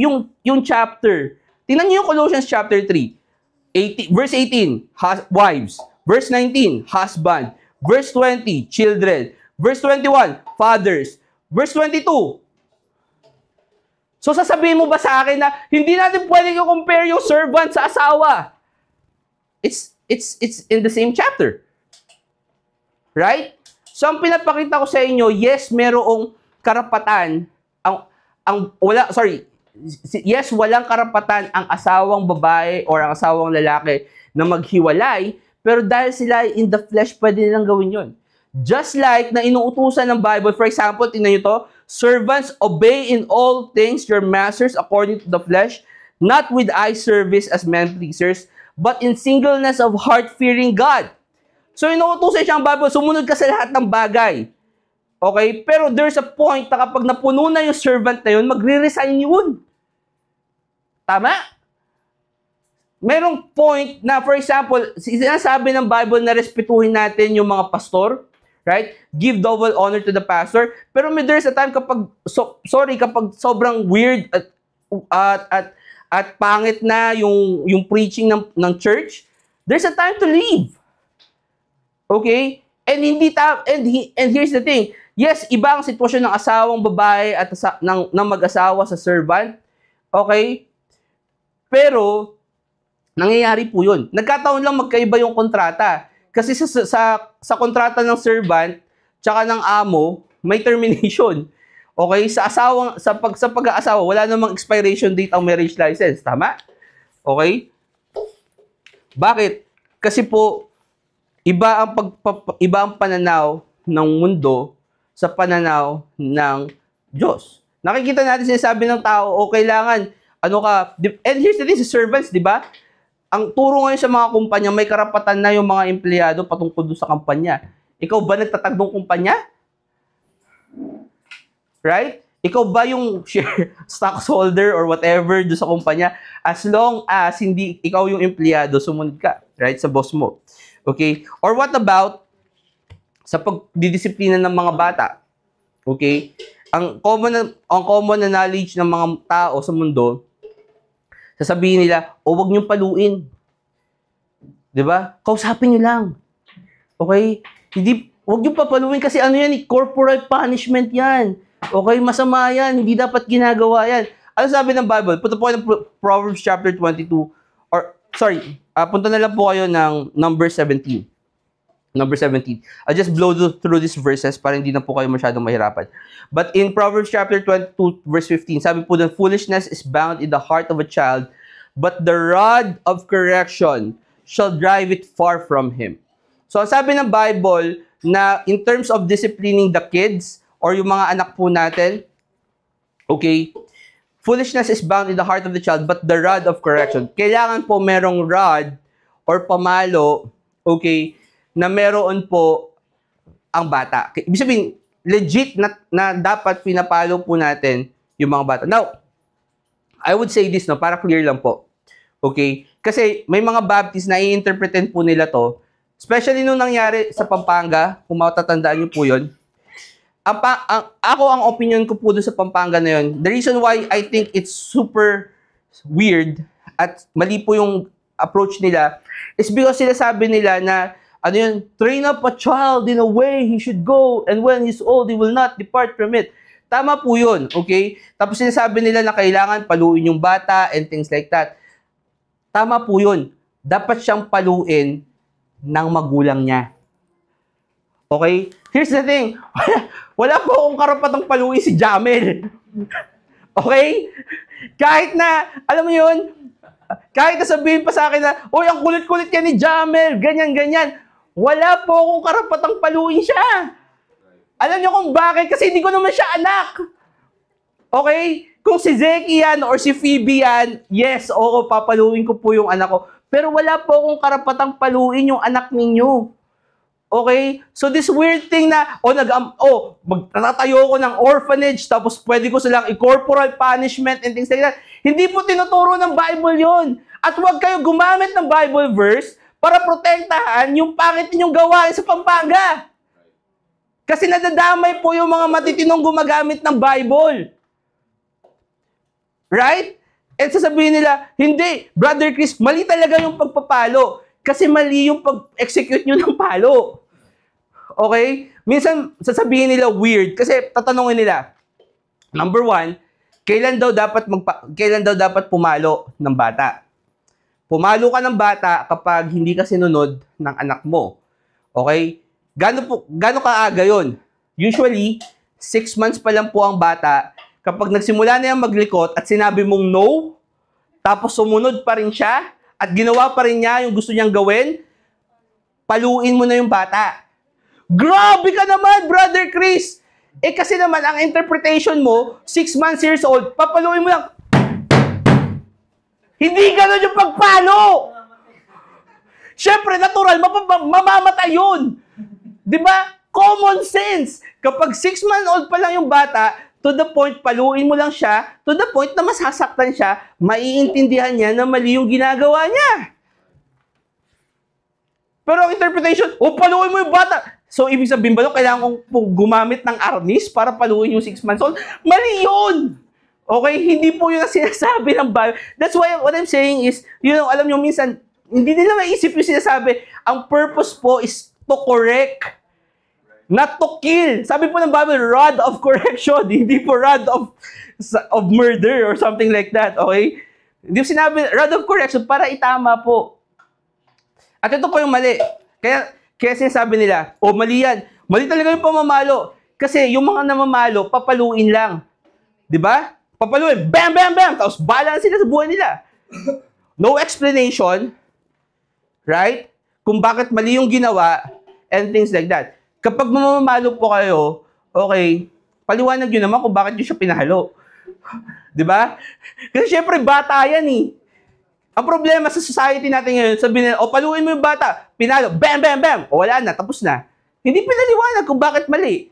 yung chapter. Tingnan niyo yung Colossians chapter 3. Verse 18, wives. Verse 19, husband. Verse 20, children. Verse 21, fathers. Verse 22. So sasabihin mo ba sa akin na hindi natin pwedeng i-compare yung servant sa asawa? It's in the same chapter. Right? So ang pinapakita ko sa inyo, yes, merong karapatan yes, walang karapatan ang asawang babae or ang asawang lalaki na maghiwalay, pero dahil sila in the flesh, pwede nilang gawin yon. Just like na inuutusan ng Bible, for example, tingnan nyo to, servants, obey in all things your masters according to the flesh, not with eye service as men pleasers, but in singleness of heart fearing God. So inuutusan siyang Bible, sumunod ka sa lahat ng bagay. Okay? Pero there's a point na kapag napuno na yung servant na yun, magre-resign yun. Tama? Merong point na, for example, sinasabi ng Bible na respetuhin natin yung mga pastor, right? Give double honor to the pastor. Pero there's a time kapag, kapag sobrang weird at pangit na yung preaching ng church, there's a time to leave. Okay? And here's the thing. Yes, iba ang sitwasyon ng asawang babae at ng mag-asawa sa servant. Okay? Pero nangyayari po 'yun. Nagkataon lang magkaiba yung kontrata. Kasi sa kontrata ng servant tsaka ng amo, may termination. Okay? Sa pag-aasawa, wala namang expiration date ang marriage license, tama? Okay? Bakit? Kasi po iba ang pananaw ng mundo sa pananaw ng Diyos. Nakikita natin sinasabi ng tao, kailangan, and here's the thing, sa servants, di ba? Ang turo ngayon sa mga kumpanya, may karapatan na yung mga empleyado patungkol doon sa kumpanya. Ikaw ba nagtatag ng kumpanya? Right? Ikaw ba yung stockholder or whatever doon sa kumpanya? As long as hindi ikaw yung empleyado, sumunod ka, right? Sa boss mo. Okay? Or what about sa pagdidisiplina ng mga bata? Okay? Ang common na knowledge ng mga tao sa mundo, sasabihin nila, wag niyong paluin. 'Di ba? Kausapin niyo lang. Okay? Wag niyong papaluin kasi corporal punishment 'yan. Okay, masama 'yan, hindi dapat ginagawa 'yan. Ano sabi ng Bible? Punta po kayo ng Proverbs chapter 22 punta na lang po kayo ng number 17. Number 17. I'll just blow through these verses para hindi na po kayo masyadong mahirapan. But in Proverbs chapter 22, verse 15, sabi po na foolishness is bound in the heart of a child, but the rod of correction shall drive it far from him. So, sabi ng Bible na in terms of disciplining the kids or yung mga anak po natin, okay, foolishness is bound in the heart of the child, but the rod of correction. Kailangan po merong rod or pamalo, okay, na meron po ang bata. Ibig sabihin, legit na dapat pinapalo po natin yung mga bata. Now, I would say this, para clear lang po. Okay? Kasi may mga Baptist na i-interpretin po nila to Especially nung nangyari sa Pampanga, kung matatandaan niyo po yun. Ang opinion ko po dun sa Pampanga na yun, the reason why I think it's super weird at mali po yung approach nila is because sinasabi nila na train up a child in a way he should go, and when he's old, he will not depart from it. Tama po yun, okay? Tapos sinasabi nila na kailangan paluin yung bata and things like that. Tama po yun. Dapat siyang paluin ng magulang niya. Okay? Here's the thing. Wala po akong karapatang paluin si Jamel. Okay? Kahit na, alam mo yun, kahit na sabihin pa sa akin na, oy, ang kulit-kulit yan ni Jamel, ganyan-ganyan. Wala po akong karapatang paluin siya. Alam niyo kung bakit? Kasi hindi ko naman siya anak. Okay? Kung si Zeki yan or si Phoebe yan, yes, oo, papaluin ko po yung anak ko. Pero wala po akong karapatang paluin yung anak ninyo. Okay? So this weird thing na, magtatayo ko ng orphanage, tapos pwede ko silang i-corporal punishment and things like that. Hindi po tinuturo ng Bible yon. At huwag kayo gumamit ng Bible verse para protektahan yung pangit ninyong gawain sa Pampanga. Kasi nadadamay po yung mga matitinong gumagamit ng Bible. Right? And sasabihin nila, hindi, Brother Chris, mali talaga yung pagpapalo. Kasi mali yung pag-execute nyo ng palo. Okay? Minsan, sasabihin nila weird. Kasi tatanungin nila, number one, kailan daw dapat pumalo ng bata? Pumalo ka ng bata kapag hindi ka sinunod ng anak mo. Okay? Gano kaaga yun? Usually, 6 months pa lang po ang bata. Kapag nagsimula na yung maglikot at sinabi mong no, tapos sumunod pa rin siya, at ginawa pa rin niya yung gusto niyang gawin, paluin mo na yung bata. Grabe ka naman, Brother Chris! Kasi naman, ang interpretation mo, 6 months years old, papaluin mo lang. Hindi ganun yung pagpalo! Siyempre, natural, mamamatay yun. Diba? Common sense. Kapag 6 months old pa lang yung bata, to the point, paluin mo lang siya, to the point na masasaktan siya, maiintindihan niya na mali yung ginagawa niya. Pero ang interpretation, paluin mo yung bata. So, ibig sabihin ba kailangan kong gumamit ng arnis para paluin yung 6 months old? Mali yun! Okay? Hindi po yun ang sinasabi ng Bible. That's why what I'm saying is, alam nyo, minsan, hindi nila maisip yung sinasabi. Ang purpose po is to correct, not to kill. Sabi po ng Bible, rod of correction, hindi po rod of murder or something like that, okay? Hindi po sinabi, rod of correction, para itama po. At ito po yung mali. Kaya sinasabi nila, mali yan. Mali talaga yung pamamalo. Kasi yung mga namamalo, papaluin lang. Di ba? Papaluin, bam, bam, bam! Tapos balance sila sa buhay nila. No explanation, right? Kung bakit mali yung ginawa, and things like that. Kapag mamamalo po kayo, okay, paliwanag nyo naman kung bakit nyo siya pinahalo. Di ba? Kasi syempre, bata yan eh. Ang problema sa society natin ngayon, sabihin nila, paluin mo yung bata, pinalo, bam, bam, bam, wala na, tapos na. Hindi pinaliwanag kung bakit mali.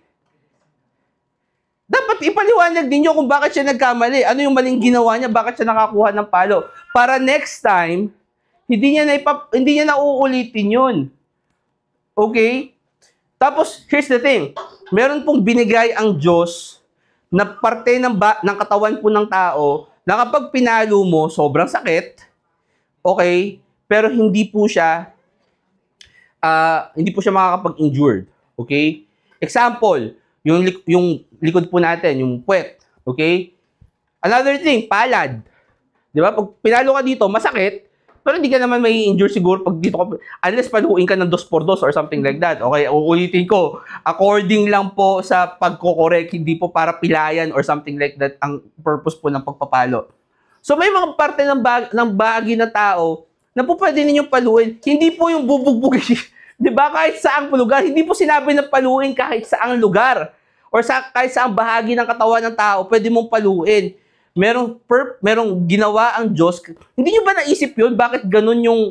Dapat ipaliwanag din nyo kung bakit siya nagkamali. Ano yung maling ginawa niya, bakit siya nakakuha ng palo. Para next time, hindi niya na uulitin yun. Okay? Tapos, here's the thing. Meron pong binigay ang Diyos na parte ng katawan po ng tao na kapag pinalo mo, sobrang sakit. Okay? Pero hindi po siya makakapag-injured. Okay? Example, yung likod po natin, yung puwet. Okay? Another thing, palad. Di ba? Pag pinalo ka dito, masakit. Pero hindi ka naman may injure siguro pag dito ka, unless paluin ka ng 2x2 or something like that. Okay, uulitin ko. According lang po sa pagkokorek, hindi po para pilayan or something like that ang purpose po ng pagpapalo. So may mga parte ng bahagi na tao na po pwede ninyong paluin. Hindi po yung bubugbugin. Di ba? Kahit saang lugar. Hindi po sinabi na paluin kahit saang lugar. Or kahit saang bahagi ng katawan ng tao, pwede mong paluin. Merong ginawa ang Diyos. Hindi nyo ba naisip yun? Bakit ganun yung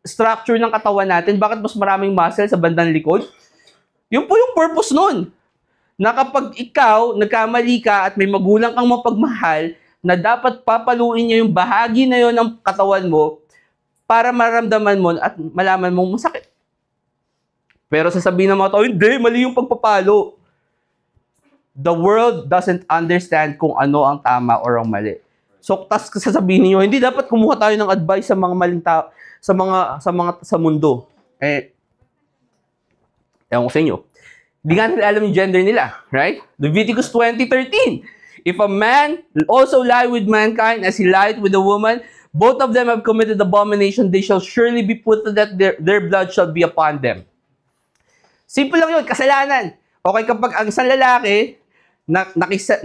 structure ng katawan natin? Bakit mas maraming muscle sa bandang likod? Yun po yung purpose nun. Na kapag ikaw, nagkamali ka at may magulang kang mapagmahal, na dapat papaluin niya yung bahagi na yun ng katawan mo para maramdaman mo at malaman mong masakit. Pero sasabihin ng mga tao, hindi, mali yung pagpapalo. The world doesn't understand kung ano ang tama or ang mali. So, tas sasabihin niyo, hindi dapat kumuha tayo ng advice sa mga maling tao, sa mundo. Ewan ko sa inyo. Hindi nga nila alam yung gender nila, right? Leviticus 20:13. If a man also lie with mankind as he lied with a woman, both of them have committed abomination, they shall surely be put to death, their blood shall be upon them. Simple lang yun, kasalanan. Okay, kapag ang isang lalaki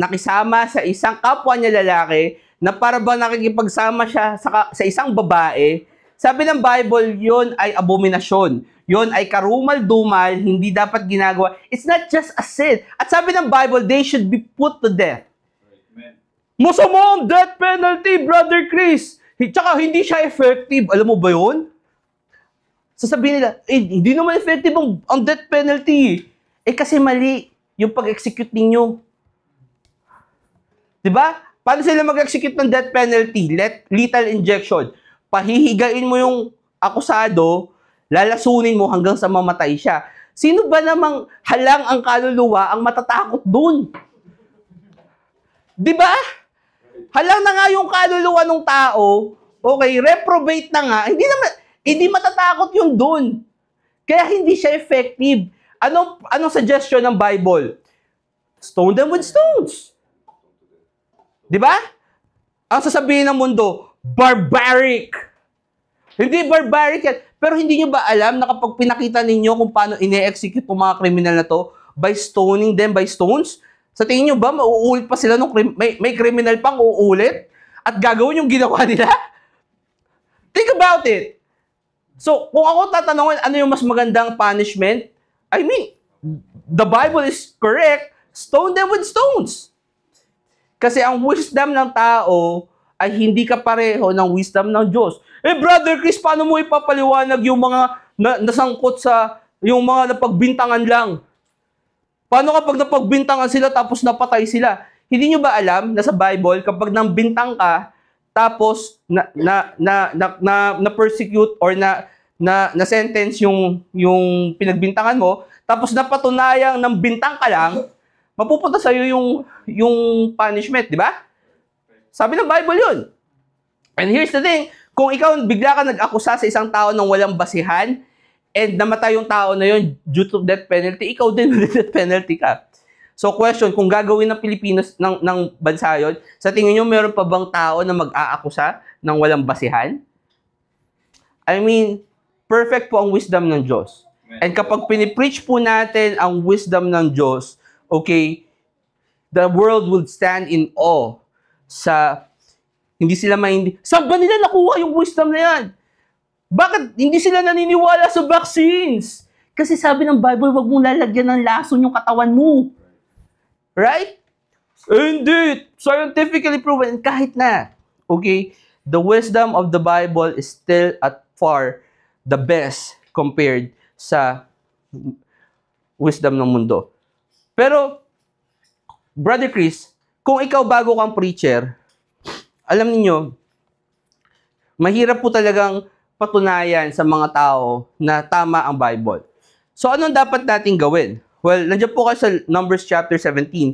nakisama sa isang kapwa niya lalaki na para bang nakikipagsama siya sa isang babae, sabi ng Bible, yon ay abominasyon. Yon ay karumal-dumal, hindi dapat ginagawa. It's not just a sin. At sabi ng Bible, they should be put to death. Amen. Masama ang death penalty, Brother Chris. Tsaka hindi siya effective. Alam mo ba yun? Sasabihin nila, hindi naman effective ang death penalty. Kasi mali yung pag-execute ninyo. Diba? Paano sila mag-execute ng death penalty? Lethal injection. Pahihigain mo yung akusado, lalasunin mo hanggang sa mamatay siya. Sino ba namang halang ang kaluluwa ang matatakot dun? Diba? Halang na nga yung kaluluwa ng tao, okay, reprobate na nga, hindi matatakot yung dun. Kaya hindi siya effective. Anong suggestion ng Bible? Stone them with stones. Diba? Ang sasabihin ng mundo, barbaric. Hindi barbaric yan. Pero hindi nyo ba alam na kapag pinakita ninyo kung paano ine-execute yung mga kriminal na to, by stoning them by stones, sa tingin nyo ba, mauulit pa sila nung may kriminal pang uulit? At gagawin yung ginawa nila? Think about it. So, kung ako tatanungin, ano yung mas magandang punishment? I mean, the Bible is correct. Stone them with stones. Kasi ang wisdom ng tao ay hindi kapareho ng wisdom ng Diyos. Brother Chris, paano mo ipapaliwanag yung mga nasangkot sa, yung mga napagbintangan lang? Paano kapag napagbintangan sila tapos napatay sila? Hindi nyo ba alam na sa Bible, kapag nambintang ka, tapos na-persecute or na-sentence yung pinagbintangan mo, tapos napatunayang ng bintang ka lang, mapupunta sa'yo yung punishment, di ba? Sabi ng Bible yun. And here's the thing, kung ikaw bigla ka nag-akusa sa isang tao ng walang basihan, and namatay yung tao na yun due to death penalty, ikaw din death penalty ka. So question, kung gagawin ng Pilipinas ng bansa yun, sa tingin nyo meron pa bang tao na mag-aakusa ng walang basihan? I mean, perfect po ang wisdom ng Diyos. And kapag pinipreach po natin ang wisdom ng Diyos, okay, the world would stand in awe sa, hindi sila saan ba nila nakuha yung wisdom na yan? Bakit hindi sila naniniwala sa vaccines? Kasi sabi ng Bible, wag mong lalagyan ng lason yung katawan mo. Right? Hindi. Scientifically proven. Kahit na. Okay? The wisdom of the Bible is still at far the best compared sa wisdom ng mundo. Pero, Brother Chris, kung ikaw bago kang preacher, alam niyo, mahirap po talagang patunayan sa mga tao na tama ang Bible. So, anong dapat nating gawin? Well, nandiyan po kayo sa Numbers chapter 17.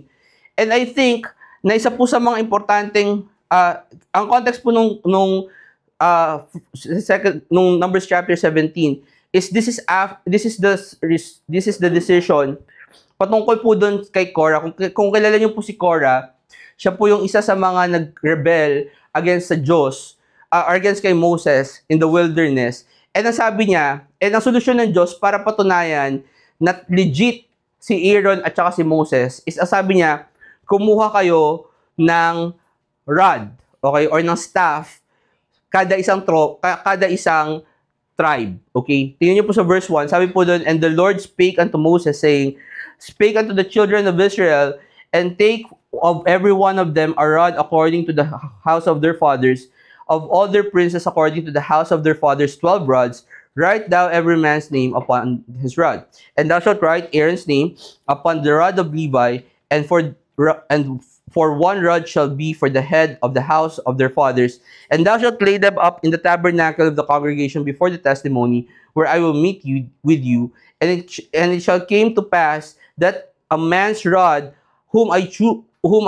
And I think na isa po sa mga importanteng, ang context po nung Numbers chapter 17 is this is the decision patungkol po doon kay Korah. Kung kilala niyo po si Korah, siya po yung isa sa mga nag-rebel against sa Diyos, against kay Moses in the wilderness. And ang sabi niya, ang solusyon ng Diyos para patunayan na legit si Aaron at saka si Moses is, sabi niya, kumuha kayo ng rod, okay, or ng staff, kada isang tribe, okay? Tingnan niyo po sa verse 1, sabi po doon, and the Lord spake unto Moses, saying, Speak unto the children of Israel, and take of every one of them a rod according to the house of their fathers, of all their princes according to the house of their fathers 12 rods, write thou every man's name upon his rod. And thou shalt write Aaron's name upon the rod of Levi, and For one rod shall be for the head of the house of their fathers, and thou shalt lay them up in the tabernacle of the congregation before the testimony, where I will meet you with you. And it shall came to pass that a man's rod, whom I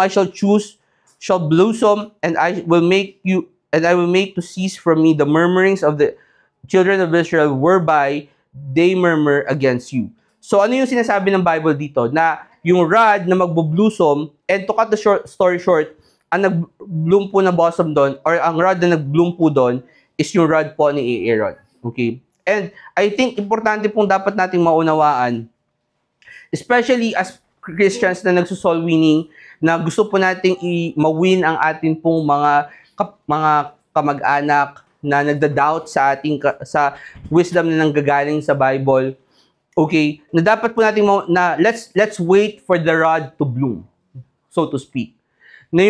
shall choose, shall blossom, and I will make to cease from me the murmurings of the children of Israel, whereby they murmur against you. So ano yung sinasabi ng Bible dito? Na yung rod na magbo-blossom, and to cut the story short, ang nag-bloom po na blossom doon, or ang rod na nag-bloom po doon, is yung rod po ni Aaron. Okay? And I think importante pong dapat nating maunawaan, especially as Christians na nagso-soul winning, na gusto po nating ma-win ang atin pong mga kamag-anak na nagda-doubt sa ating sa wisdom na nanggagaling sa Bible. Okay, na dapat po natin na let's wait for the rod to bloom, so to speak. Na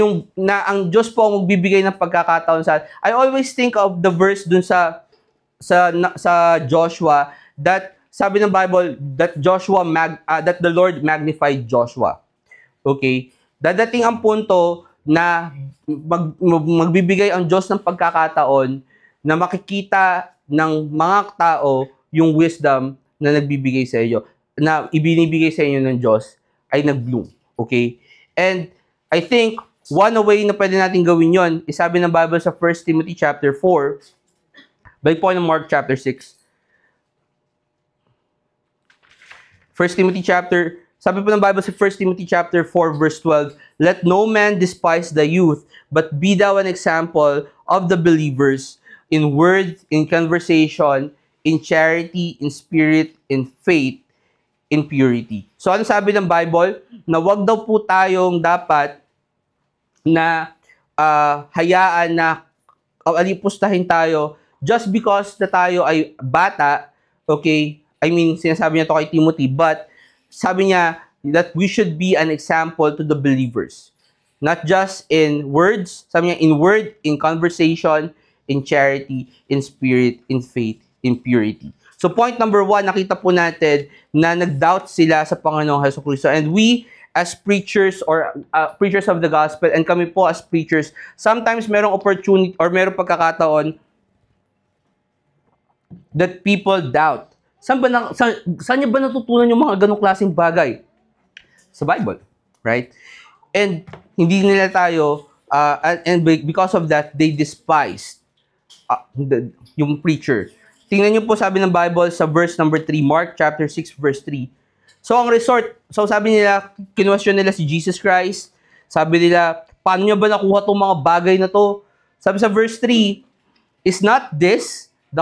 ang Diyos po ang magbibigay ng pagkakataon sa. I always think of the verse dun sa Joshua, that sabi ng Bible that that the Lord magnified Joshua. Okay? Dadating ang punto na magbibigay ang Diyos ng pagkakataon na makikita ng mga tao yung wisdom na nagbibigay sa iyo, na ibinibigay sa inyo ng Diyos, ay nag-bloom. Okay? And I think one way na pwede natin gawin yon is sabi ng Bible sa 1 Timothy chapter 4, balik po ng Mark chapter 6. 1 Timothy chapter, sabi po ng Bible sa 1 Timothy chapter 4 verse 12, let no man despise the youth, but be thou an example of the believers in word, in conversation, in charity, in spirit, in faith, in purity. So ano sabi ng Bible? Na wag daw po tayong dapat na hayaan na alipustahin tayo just because na tayo ay bata, okay? I mean, sinasabi niya to kay Timothy, but sabi niya that we should be an example to the believers. Not just in words, sabi niya in word, in conversation, in charity, in spirit, in faith, in purity. So point number 1, nakita po natin na nag-doubt sila sa Panginoong Hesus-Kristo. And we as preachers or preachers of the gospel, and kami po as preachers, sometimes merong opportunity or merong pagkakataon that people doubt. Saan niya ba natutunan yung mga ganong klaseng bagay? Sa Bible, right? And hindi nila tayo, and because of that, they despised yung preacher. Tingnan niyo po sabi ng Bible sa verse number 3, Mark chapter 6 verse 3. So sabi nila, kinwestiyon nila si Jesus Christ. Sabi nila, paano niya ba nakuha tong mga bagay na to? Sabi sa verse 3, is not this the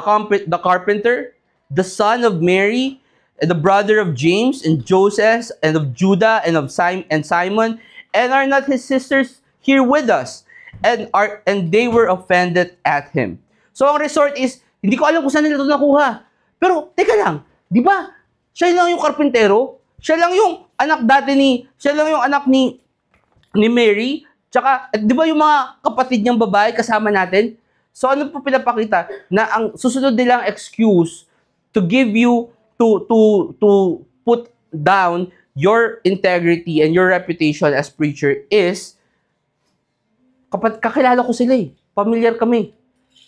carpenter, the son of Mary, and the brother of James and Joseph and of Judah and of Simon, and are not his sisters here with us? And they were offended at him. So ang resort is, hindi ko alam kung saan nila ito nakuha. Pero, teka lang, di ba? Siya lang yung karpintero, siya lang yung anak ni Mary, tsaka, di ba yung mga kapatid niyang babae kasama natin? So ano po pinapakita? Na ang susunod nilang excuse to give you, to put down your integrity and your reputation as preacher is, kakilala ko sila eh. Familiar kami.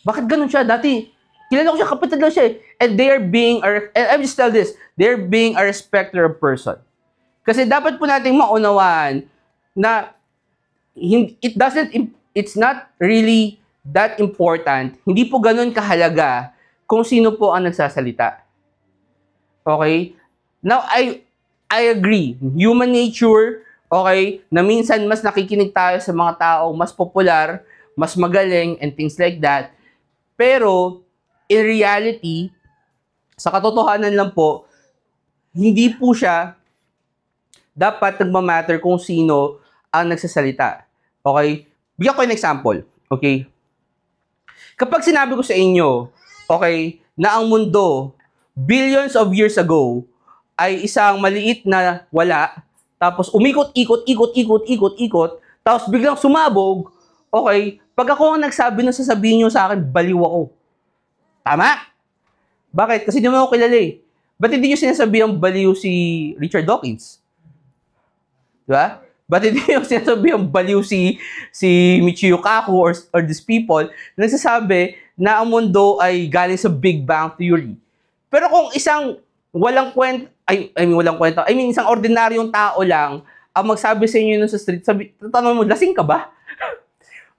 Bakit ganun siya? Dati, kilala ko siya, kapatid lang siya eh. And I just tell this, they're being a respecter of person. Kasi dapat po nating maunawaan na it's not really that important. Hindi po ganun kahalaga kung sino po ang nagsasalita. Okay? Now, I agree. Human nature, okay, na minsan mas nakikinig tayo sa mga tao mas popular, mas magaling, and things like that. Pero, in reality, sa katotohanan lang po, hindi po siya dapat nagmamatter kung sino ang nagsasalita. Okay? Bigyan ko yung example. Okay? Kapag sinabi ko sa inyo, okay, na ang mundo, billions of years ago, ay isang maliit na wala, tapos umikot, tapos biglang sumabog, okay, pag ako ang nagsabi na sasabihin nyo sa akin, baliw ako. Tama? Bakit? Kasi di mo ako kilala eh. Ba't hindi nyo sinasabihang baliw si Richard Dawkins? Diba? But hindi yung sinasabi yung baliw si Michio Kaku or these people na nagsasabi na ang mundo ay galing sa Big Bang Theory. Pero kung isang walang kwenta, isang ordinaryong tao lang ang magsabi sa inyo nun sa street, tatanong mo, lasing ka ba?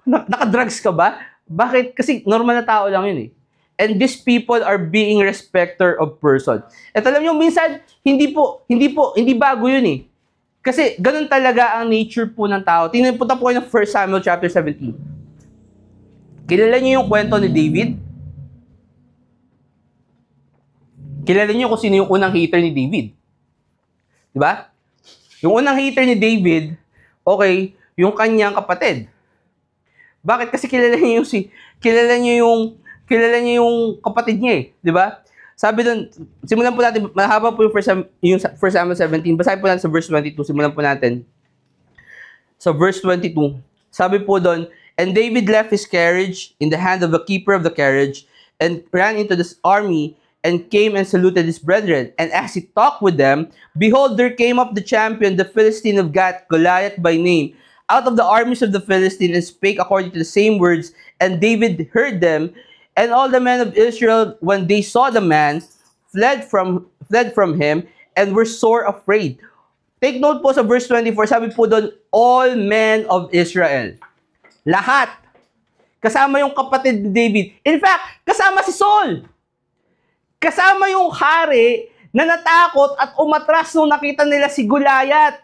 Naka-drugs ka ba? Bakit? Kasi normal na tao lang yun eh. And these people are being respecter of person. At alam nyo, minsan, hindi bago yun eh. Kasi ganun talaga ang nature po ng tao. Punta po kayo ng 1 Samuel chapter 17. Kilala niyo yung kwento ni David? Kilala niyo kung sino yung unang hater ni David? Diba? Yung unang hater ni David, okay, yung kanyang kapatid. Bakit? Kasi kilala niyo yung kapatid niya eh. Diba? Sabi doon, simulan po natin, mahaba po yung 1 Samuel 17. Basahin po natin sa verse 22. Simulan po natin. Sa verse 22, sabi po doon, "And David left his carriage in the hand of the keeper of the carriage and ran into this army and came and saluted his brethren. And as he talked with them, behold, there came up the champion, the Philistine of Gath, Goliath by name, out of the armies of the Philistines, and spake according to the same words. And David heard them. And all the men of Israel, when they saw the man, fled from him and were sore afraid." Take note po sa verse 24, sabi po doon, all men of Israel. Lahat. Kasama yung kapatid ni David. In fact, kasama si Saul. Kasama yung hari na natakot at umatras nung nakita nila si Goliath.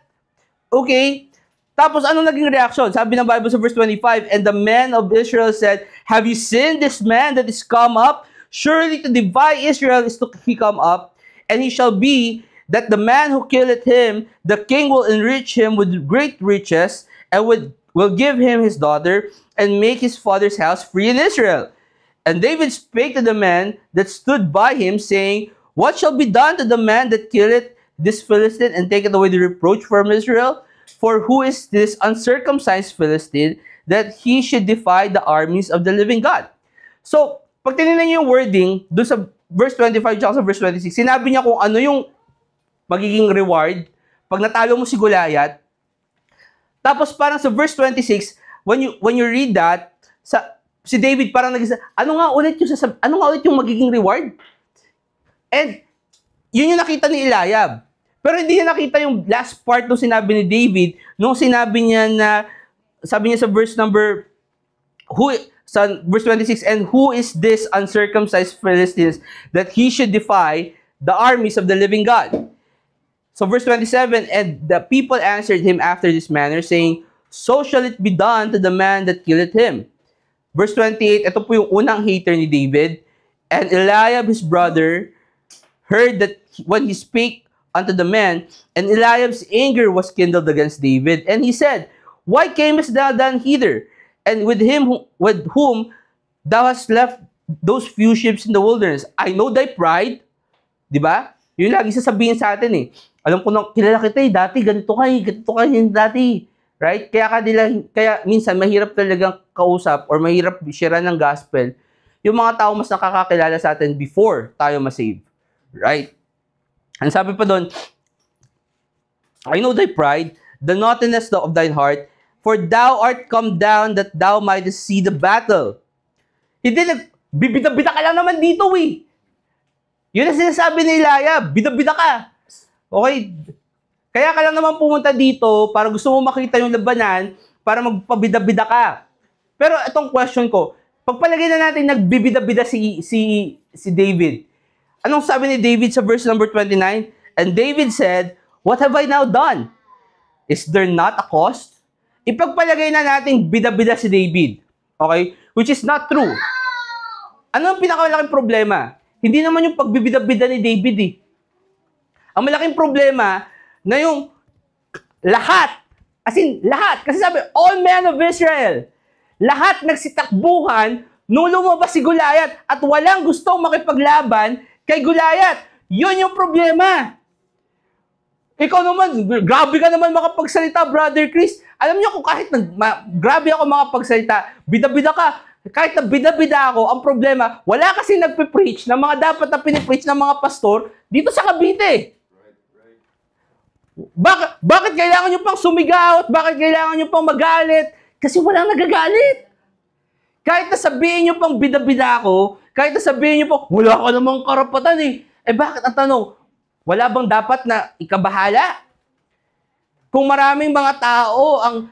Okay? Tapos, ano naging reaction? Sabi ng Bible sa verse 25, "And the men of Israel said, Have you seen this man that is come up? Surely to divide Israel is he come up. And he shall be that the man who killeth him, the king will enrich him with great riches, and will give him his daughter, and make his father's house free in Israel. And David spake to the man that stood by him, saying, What shall be done to the man that killeth this Philistine, and taketh away the reproach from Israel? For who is this uncircumcised Philistine, that he should defy the armies of the living God?" So, pag tinignan niyo yung wording, doon sa verse 25 at sa verse 26, sinabi niya kung ano yung magiging reward pag natalo mo si Goliath. Tapos parang sa verse 26, when you read that, si David parang ano nga ulit yung magiging reward? And yun yung nakita ni Eliab. Pero hindi niya nakita yung last part nung sinabi ni David, nung sinabi niya na, sabi niya sa verse 26, "And who is this uncircumcised Philistines that he should defy the armies of the living God?" So verse 27, "And the people answered him after this manner, saying, So shall it be done to the man that killeth him." Verse 28, ito po yung unang hater ni David. "And Eliab his brother heard that when he spake unto the men, and Eliab's anger was kindled against David. And he said, Why camest thou down hither? And with whom thou hast left those few sheep in the wilderness? I know thy pride." Diba? Yun lagi sasabihin sa atin eh. Alam ko nang kilala kita eh, dati ganito ka dati. Right? Kaya minsan mahirap talagang kausap or mahirap share ng gospel yung mga tao mas nakakakilala sa atin before tayo ma-save. Right? Ang sabi pa doon, "I know thy pride, the naughtiness of thine heart, for thou art come down that thou mightest see the battle." Hindi, bibida-bida ka lang naman dito eh. Yun ang sinasabi ni Eliab, bida-bida ka. Okay? Kaya ka lang naman pumunta dito para gusto mo makita yung labanan para magpabida-bida ka. Pero itong question ko, pagpalagay na natin nagbibida-bida si David. Anong sabi ni David sa verse number 29? "And David said, What have I now done? Is there not a cost?" Ipagpalagay na natin bida-bida si David. Okay? Which is not true. Ano ang pinakamalaking problema? Hindi naman yung pagbibida-bida ni David eh. Ang malaking problema na yung lahat, lahat, kasi sabi, all men of Israel, lahat nagsitakbuhan nung lumabas si Goliath at walang gustong makipaglaban kay Goliath. Yun yung problema. Ikaw naman, grabe ka naman makapagsalita, Brother Chris. Alam niyo kung kahit grabe ako makapagsalita, bida-bida ka, kahit na bida-bida ako, ang problema, wala kasi nagpe-preach ng mga dapat na pinipreach ng mga pastor dito sa Cavite. Bakit kailangan nyo pang sumigaw? Bakit kailangan nyo pang magalit? Kasi walang nagagalit. Kahit na sabihin nyo pang bida-bida ako, kahit na sabihin nyo pang, wala ka namang karapatan eh. Bakit ang tanong? Wala bang dapat na ikabahala? Kung maraming mga tao ang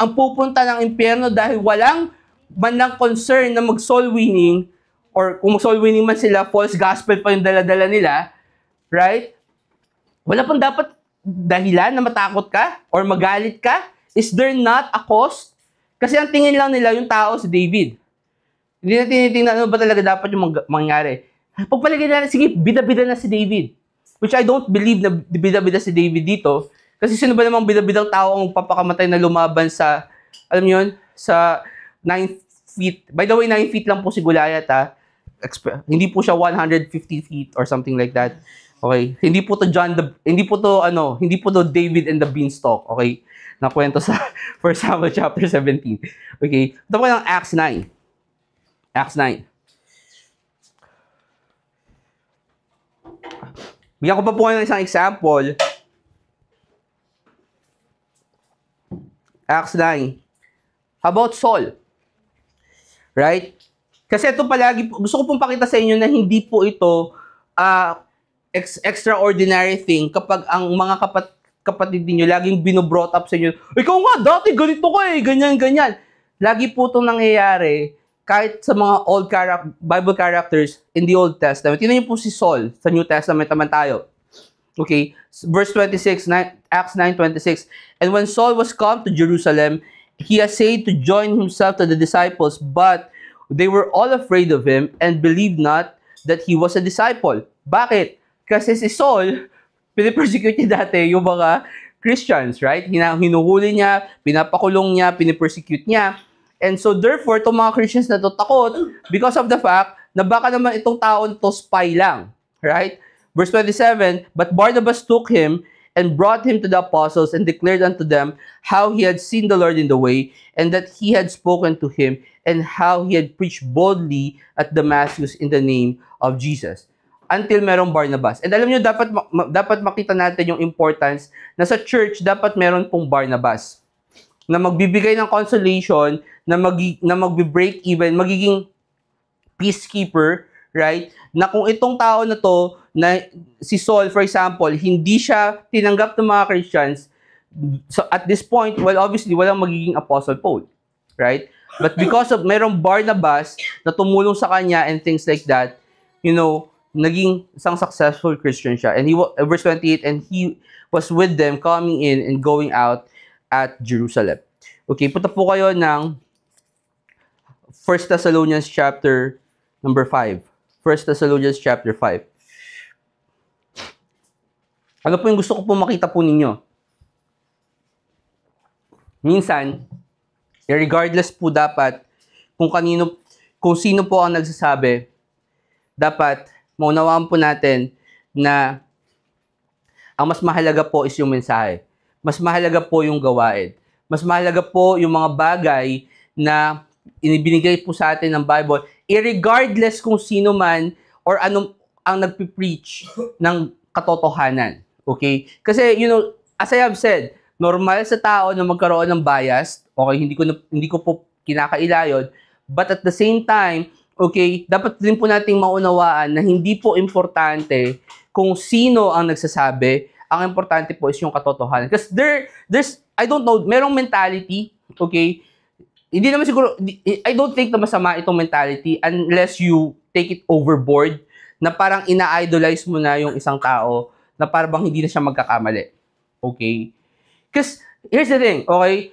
ang pupunta ng impyerno dahil walang manang concern na mag-soul winning, or kung soul winning man sila, false gospel pa yung dala-dala nila, right? Wala pang dapat dahilan na matakot ka or magalit ka? Is there not a cause? Kasi ang tingin lang nila yung tao si David. Hindi na tinitingnan ano ba talaga dapat yung mangyari. Pagpalagay na, sige, bida-bida na si David. Which I don't believe na bida-bida si David dito. Kasi sino ba namang bida-bidang tao ang papakamatay na lumaban sa, alam niyo yun, sa 9 feet. By the way, 9 feet lang po si Goliath, ha. Hindi po siya 150 feet or something like that. Okay? Hindi po to David and the Beanstalk, okay? Na kwento sa 1 Samuel chapter 17. Okay? Ito po ng Acts 9. Acts 9. Bigyan ko pa po kayo ng isang example. Acts 9. How about Saul? Right? Kasi ito palagi, gusto ko pong pakita sa inyo na hindi po ito extraordinary thing kapag ang mga kapatid niyo laging binobrought up sa inyo, ikaw nga, dati ganito ka eh, ganyan. Lagi po itong nangyayari kahit sa mga Bible characters in the Old Testament. Tingnan niyo po si Saul sa New Testament naman tayo. Okay, verse 26, Acts 9:26. And when Saul was come to Jerusalem, he essayed to join himself to the disciples, but they were all afraid of him and believed not that he was a disciple. Bakit? Kasi si Saul, pinipersecute niya dati yung mga Christians, right? Hinuhuli niya, pinapakulong niya, pinipersecute niya. And so therefore, itong mga Christians na to takot because of the fact na baka naman itong taon to spy lang, right? Verse 27, but Barnabas took him and brought him to the apostles and declared unto them how he had seen the Lord in the way, and that he had spoken to him, and how he had preached boldly at Damascus in the name of Jesus. Until merong Barnabas. And alam nyo, dapat makita natin yung importance na sa church, dapat meron pong Barnabas na magbibigay ng consolation, na magbi-break even, magiging peacekeeper, right? Na kung itong tao na to, na si Saul, for example, hindi siya tinanggap ng mga Christians, so at this point, well, obviously, walang magiging Apostle Paul, right? But because of merong Barnabas na tumulong sa kanya and things like that, you know, naging isang successful Christian siya. And verse 28, and he was with them coming in and going out at Jerusalem. Okay, punta po kayo ng 1 Thessalonians chapter number 5. 1 Thessalonians chapter 5. Ano po yung gusto ko po makita po ninyo? Minsan, regardless po dapat kung sino po ang nagsasabi, dapat maunawaan po natin na ang mas mahalaga po is yung mensahe. Mas mahalaga po yung gawain. Mas mahalaga po yung mga bagay na inibinigay po sa atin ng Bible, irregardless kung sino man or ano ang nagpipreach ng katotohanan. Okay? Kasi, you know, as I have said, normal sa tao na magkaroon ng bias. Okay, hindi ko po kinakailayon. But at the same time, okay, dapat din po nating maunawaan na hindi po importante kung sino ang nagsasabi. Ang importante po is yung katotohanan. Because there's, I don't know, merong mentality, okay? Hindi naman siguro, I don't think na masama itong mentality unless you take it overboard, na parang ina-idolize mo na yung isang tao na parang hindi na siya magkakamali. Okay? Because, here's the thing, okay?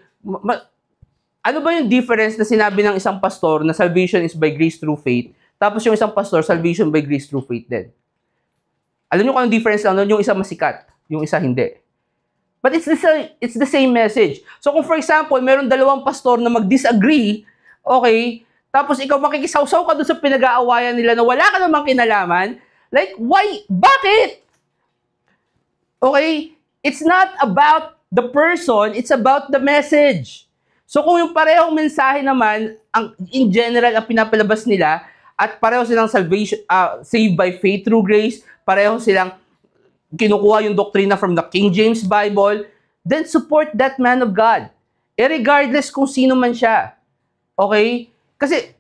Ano ba yung difference na sinabi ng isang pastor na salvation is by grace through faith, tapos yung isang pastor, salvation by grace through faith din? Alam nyo kung anong difference lang nun? Yung isa masikat, yung isa hindi. But it's the same message. So kung for example, meron dalawang pastor na mag-disagree, okay, tapos ikaw makikisaw-saw ka doon sa pinag-aawayan nila na wala ka namang kinalaman, like, why? Bakit? Okay? It's not about the person, it's about the message. So kung yung parehong mensahe naman, in general, ang pinapalabas nila, at pareho silang salvation, saved by faith through grace, pareho silang kinukuha yung doktrina from the King James Bible, then support that man of God. Regardless kung sino man siya. Okay? Kasi,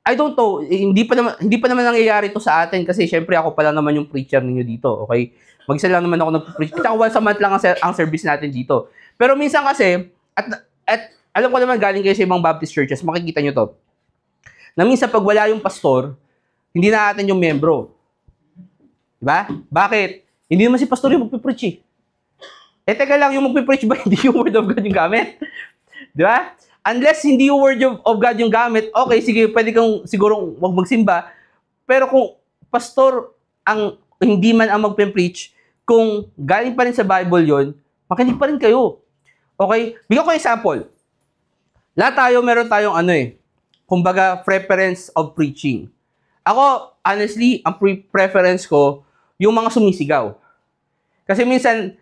I don't know, hindi pa naman nangyayari to sa atin kasi syempre ako pa lang naman yung preacher ninyo dito, okay? Mag-isa lang naman ako nag-preach. Kita ko once a month lang ang service natin dito. Pero minsan kasi, at alam ko naman galing kayo sa ibang Baptist churches, makikita nyo to. Na minsan pag wala yung pastor, hindi na natin yung membro. Diba? Bakit? Hindi naman si pastor yung magpipreach eh. Teka lang, yung magpipreach ba hindi yung word of God yung gamit? Diba? Unless hindi yung word of God yung gamit, okay, sige, pwede kang sigurong wag magsimba. Pero kung pastor ang hindi man ang magpe-preach, kung galing pa rin sa Bible yon, makinig pa rin kayo. Okay? Bigyan ko example. Lahat tayo, meron tayong kumbaga, preference of preaching. Ako, honestly, ang preference ko, yung mga sumisigaw. Kasi minsan,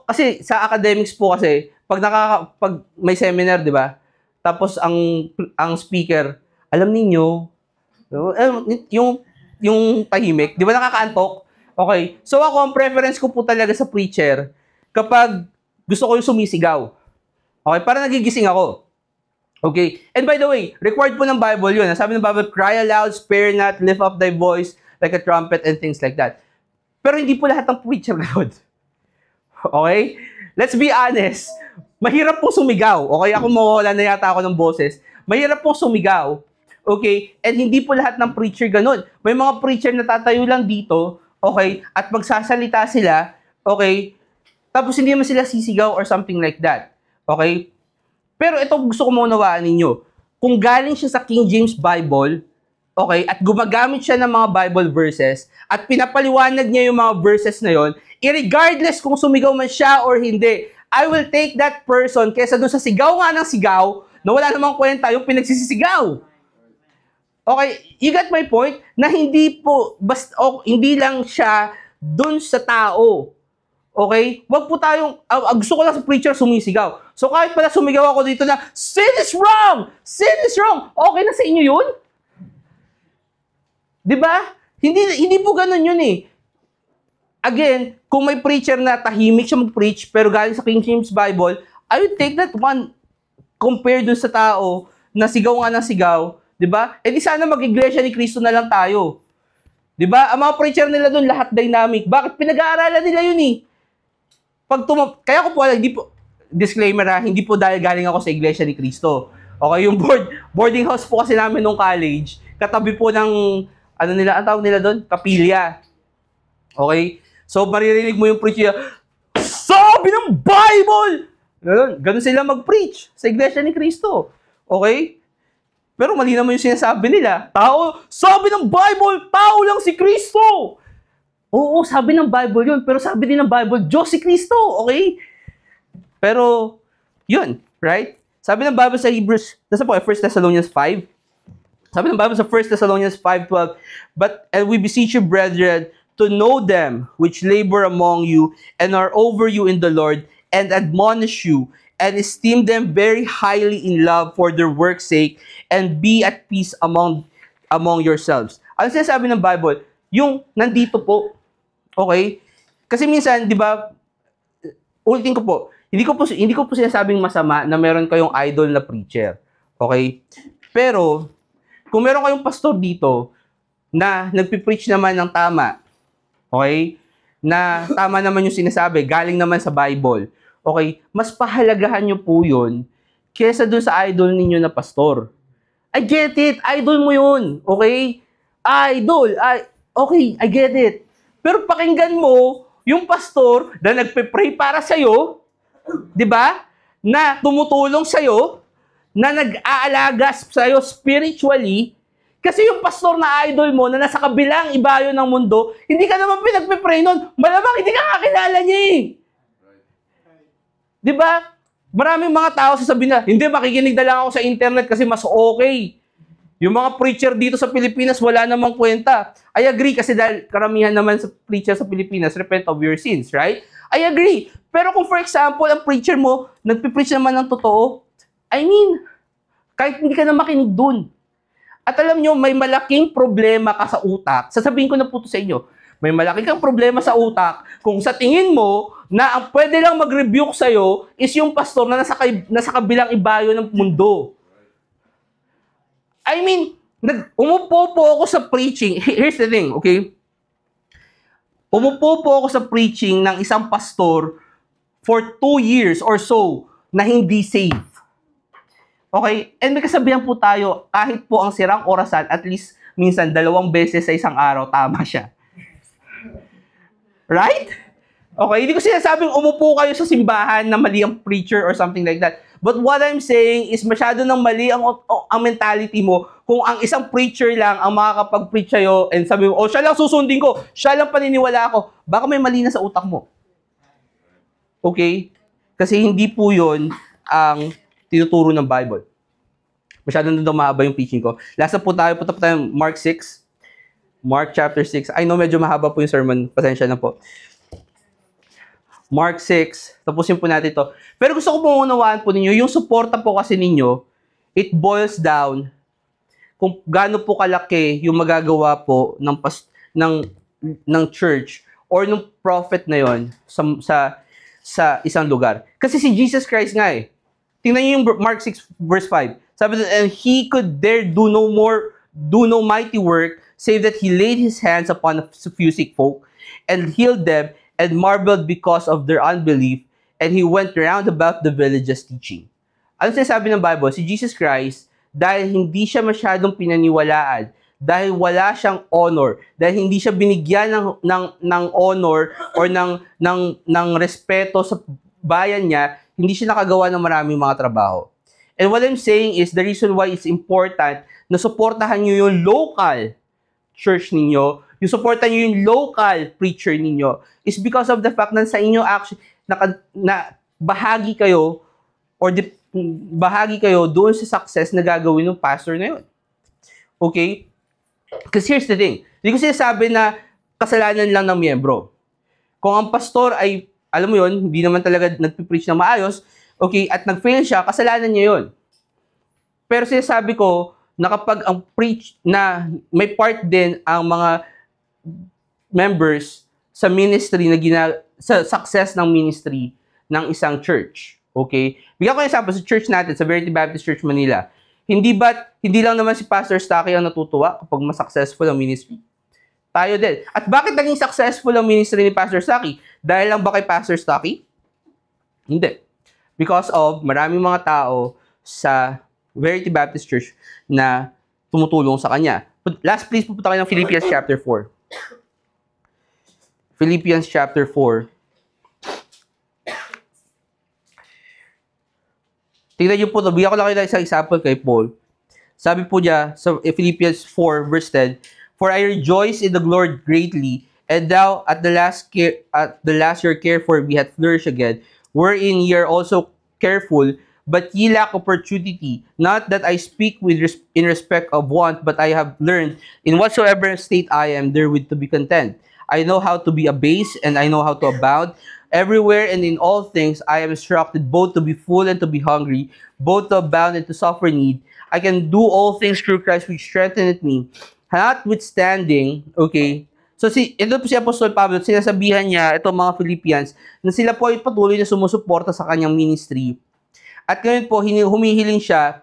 kasi sa academics po kasi, pag may seminar, di ba? Tapos ang speaker, alam niyo, yung tahimik, di ba nakakaantok? Okay. So ako, ang preference ko po talaga sa preacher, kapag gusto ko yung sumisigaw. Okay, para nagigising ako. Okay. And by the way, required po ng Bible yun. Sabi ng Bible, cry aloud, spare not, lift up thy voice like a trumpet and things like that. Pero hindi po lahat ng preacher gano'n. Okay? Let's be honest. Mahirap po sumigaw. Okay? Ako mawala na yata ako ng boses. Mahirap po sumigaw. Okay? And hindi po lahat ng preacher ganun. May mga preacher na tatayo lang dito, okay? At magsasalita sila, okay? Tapos hindi naman sila sisigaw or something like that. Okay? Pero ito gusto ko maunawaan ninyo. Kung galing siya sa King James Bible, okay, at gumagamit siya ng mga Bible verses, at pinapaliwanag niya yung mga verses na yon, irregardless kung sumigaw man siya or hindi, I will take that person kesa dun sa sigaw nga ng sigaw na wala namang kwenta yung pinagsisisigaw. Okay, you got my point? Na hindi po, hindi lang siya dun sa tao. Okay? Wag po tayong, gusto ko lang sa preacher sumisigaw. So kahit pala sumigaw ako dito na, sin is wrong! Sin is wrong! Okay na sa inyo yun? Diba? Hindi po ganun yun eh. Again, kung may preacher na tahimik siya mag-preach, pero galing sa King James Bible, I would take that one compared dun sa tao na sigaw nga ng sigaw, diba? E di sana mag-iglesia ni Cristo na lang tayo. Diba? Ang mga preacher nila dun, lahat dynamic. Bakit? Pinag-aaralan nila yun eh. Kaya ko po, disclaimer ha, hindi po dahil galing ako sa iglesia ni Cristo. Okay, yung boarding house po kasi namin nung college, katabi po ng, ang tawag nila doon? Kapilya. Okay? So, maririnig mo yung preacher, sabi ng Bible! Ganun sila mag-preach sa iglesia ni Cristo. Okay? Pero mali naman yung sinasabi nila. Sabi ng Bible, tao lang si Cristo! Oo, sabi ng Bible yun. Pero sabi din ng Bible, Diyos si Cristo. Okay? Pero, yun. Right? Sabi ng Bible sa Hebrews, nasa po, 1 Thessalonians 5. Sabi ng Bible sa 1 Thessalonians 5:12, and we beseech you, brethren, to know them which labor among you and are over you in the Lord, and admonish you, and esteem them very highly in love for their work's sake, and be at peace among yourselves. Ano sinasabi ng Bible? Yung nandito po. Okay? Kasi minsan, di ba, ulitin ko po, hindi ko po sinasabing masama na meron kayong idol na preacher. Okay? Pero, kung meron kayong pastor dito na nagpipreach naman ng tama, okay? Na tama naman yung sinasabi, galing naman sa Bible, okay? Mas pahalagahan nyo po yun kesa dun sa idol ninyo na pastor. I get it. Idol mo yun. Okay? Idol. Okay, I get it. Pero pakinggan mo yung pastor na nagpe-pray para sa'yo, di ba? Na tumutulong sa'yo, na nag-aalaga sa'yo spiritually, kasi yung pastor na idol mo na nasa kabilang ibayo ng mundo, hindi ka naman pinagpe-pray nun. Malamang hindi ka kakilala niya eh. Di ba? Maraming mga tao sasabihin na, hindi, makikinig na lang ako sa internet kasi mas okay. Yung mga preacher dito sa Pilipinas, wala namang kwenta. I agree kasi dahil karamihan naman sa preacher sa Pilipinas, repent of your sins, right? I agree. Pero kung for example, ang preacher mo, nagpipreach naman ng totoo, I mean, kahit hindi ka na makinig dun. At alam nyo, may malaking problema ka sa utak. Sasabihin ko na po to sa inyo. may malaki kang problema sa utak, kung sa tingin mo na ang pwede lang mag-rebuke sa'yo is yung pastor na nasa kabilang ibayo ng mundo. I mean, umupo po ako sa preaching. Here's the thing, okay? Umupo po ako sa preaching ng isang pastor for 2 years or so na hindi safe. Okay? And may kasabihan po tayo, kahit po ang sirang orasan, at least minsan 2 beses sa isang araw, tama siya. Right? Okay? Hindi ko sinasabing umupo kayo sa simbahan na mali ang preacher or something like that. But what I'm saying is masyado nang mali ang mentality mo kung ang isang preacher lang ang makakapag-preach sa'yo and sabi mo, siya lang susundin ko, siya lang paniniwala ako. Baka may mali na sa utak mo. Okay? Kasi hindi po yun ang tinuturo ng Bible. Masyado na daw mahaba yung preaching ko. Last na po tayo, punta po tayo Mark 6. Mark chapter 6. I know medyo mahaba po yung sermon. Pasensya na po. Mark 6. Tapusin po natin ito. Pero gusto ko pong unawaan po ninyo, yung suporta po kasi ninyo, it boils down kung gaano po kalaki yung magagawa po ng church or ng prophet na yon sa isang lugar. Kasi si Jesus Christ nga eh. Tingnan niyo yung Mark 6 verse 5. Sabi doon, and he could there do no mighty work, save that he laid his hands upon a few sick folk, and healed them, and marveled because of their unbelief, and he went round about the villages teaching. Ano sinasabi ng Bible? Si Jesus Christ, dahil hindi siya masyadong pinaniwalaan, dahil wala siyang honor, dahil hindi siya binigyan ng honor or ng respeto sa bayan niya, hindi siya nakagawa ng maraming mga trabaho. And what I'm saying is, the reason why it's important na suportahan nyo yung local church ninyo, yung suportahan nyo yung local preacher ninyo, is because of the fact na sa inyo actually, na bahagi kayo, or bahagi kayo doon sa success na gagawin ng pastor na yun. Okay? Because here's the thing, hindi ko sinasabi na kasalanan lang ng miyembro. Kung ang pastor ay, alam mo yun, hindi naman talaga nagpipreach na maayos, okay, at nag-fail siya, kasalanan niya yun. Pero sinasabi ko, na kapag ang preach, na may part din ang mga members sa ministry, sa success ng ministry ng isang church. Okay? Bigyan ko ng example sa church natin, sa Verity Baptist Church Manila. Hindi lang naman si Pastor Stocky ang natutuwa kapag mas-successful ang ministry? Tayo din. At bakit naging successful ang ministry ni Pastor Stocky? Dahil lang ba kay Pastor Stocky? Hindi. Because of maraming mga tao sa Verity Baptist Church na tumutulong sa kanya. But last, please, pupunta kayo ng Philippians chapter 4. Philippians chapter 4. Tingnan niyo po ito. Bigyan ko lang kayo ng isang example kay Paul. Sabi po niya sa Philippians 4 verse 10, for I rejoice in the Lord greatly, and thou at the last your care for me hath flourished again, wherein ye are also careful, but ye lack opportunity. Not that I speak in respect of want, but I have learned in whatsoever state I am therewith to be content. I know how to be abased, and I know how to abound. Everywhere and in all things I am instructed both to be full and to be hungry, both to abound and to suffer need. I can do all things through Christ which strengtheneth me. Notwithstanding, okay, so ito po si Apostol Pablo, sinasabihan niya itong mga Philippians na sila po ay patuloy na sumusuporta sa kanyang ministry. At ngayon po, humihiling siya,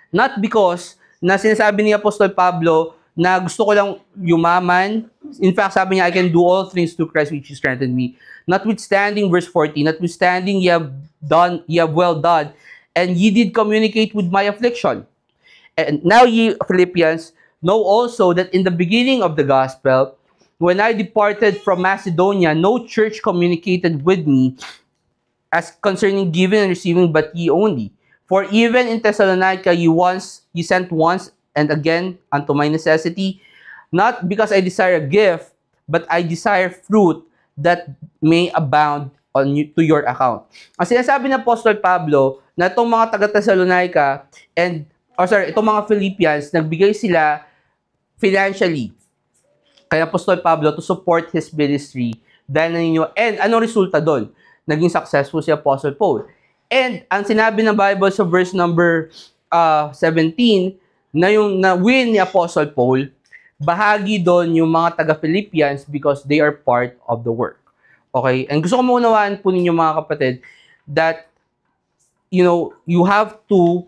not because na sinasabi ni Apostol Pablo na gusto ko lang yumaman. In fact, sabi niya, I can do all things through Christ which strengthened me. Notwithstanding, verse 40, notwithstanding ye have well done, and ye did communicate with my affliction. And now ye Philippians know also that in the beginning of the gospel, when I departed from Macedonia, no church communicated with me as concerning giving and receiving, but ye only. For even in Thessalonica ye sent once and again unto my necessity, not because I desire a gift, but I desire fruit that may abound to your account. Ang sinasabi ng Apostol Pablo na itong mga taga-Thessalonica itong mga Philippians, nagbigay sila financially kay Apostol Pablo to support his ministry dahil na ninyo. And anong resulta doon? Naging successful si Apostle Paul. And ang sinabi ng Bible sa verse number 17, na yung na-win ni Apostle Paul bahagi doon yung mga taga-Philippians because they are part of the work. Okay? And gusto ko maunawaan po ninyo mga kapatid that, you have to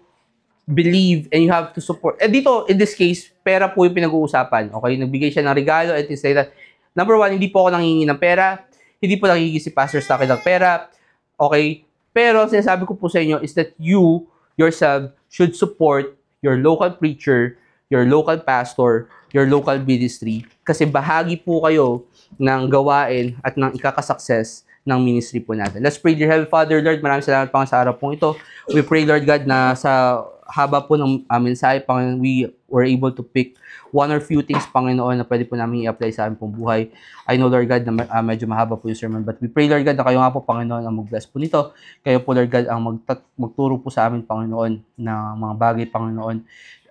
believe and you have to support. Dito, in this case, pera po yung pinag-uusapan. Okay? Nagbigay siya ng regalo and things like that. Number one, hindi po ako nangingi ng pera. Hindi po nangingi si Pastor sa akin ng pera. Okay? Pero sinasabi ko po sa inyo is that you yourself should support your local preacher, your local pastor, your local ministry. Kasi bahagi po kayo ng gawain at ng ikakasuccess ng ministry po natin. Let's pray, dear Heavenly Father, Lord, maraming salamat pa sa araw pong ito. We pray, Lord God, na sa haba po ng mensahe, Panginoon, we were able to pick one or few things, Panginoon, na pwede po namin i-apply sa aming pong buhay. I know, Lord God, na medyo mahaba po yung sermon, but we pray, Lord God, na kayo nga po, Panginoon, ang mag-bless po nito. Kayo po, Lord God, ang magturo po sa amin, Panginoon, ng mga bagay, Panginoon,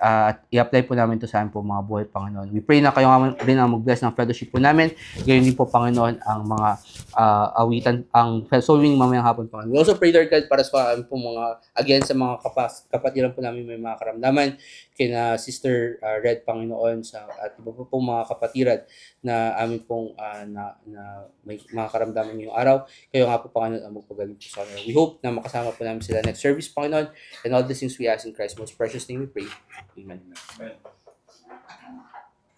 at i-apply po namin ito sa amin po mga buhay, Panginoon. We pray na kayo nga rin ang mag-bless ng fellowship po namin. Gayon din po, Panginoon, ang mga awitan, ang soul winning mamayang hapon, Panginoon. We also pray, Lord God, para sa amin po again, sa mga kapatiran po namin may mga karamdaman, kina Sister Red, Panginoon, at iba po pong mga kapatiran na amin pong na may mga karamdaman ngayong araw. Kayo nga po, Panginoon, ang magpagaling po sa kanila. We hope na makasama po namin sila next service, Panginoon, and all the things we ask in Christ's most precious name we pray. Amen.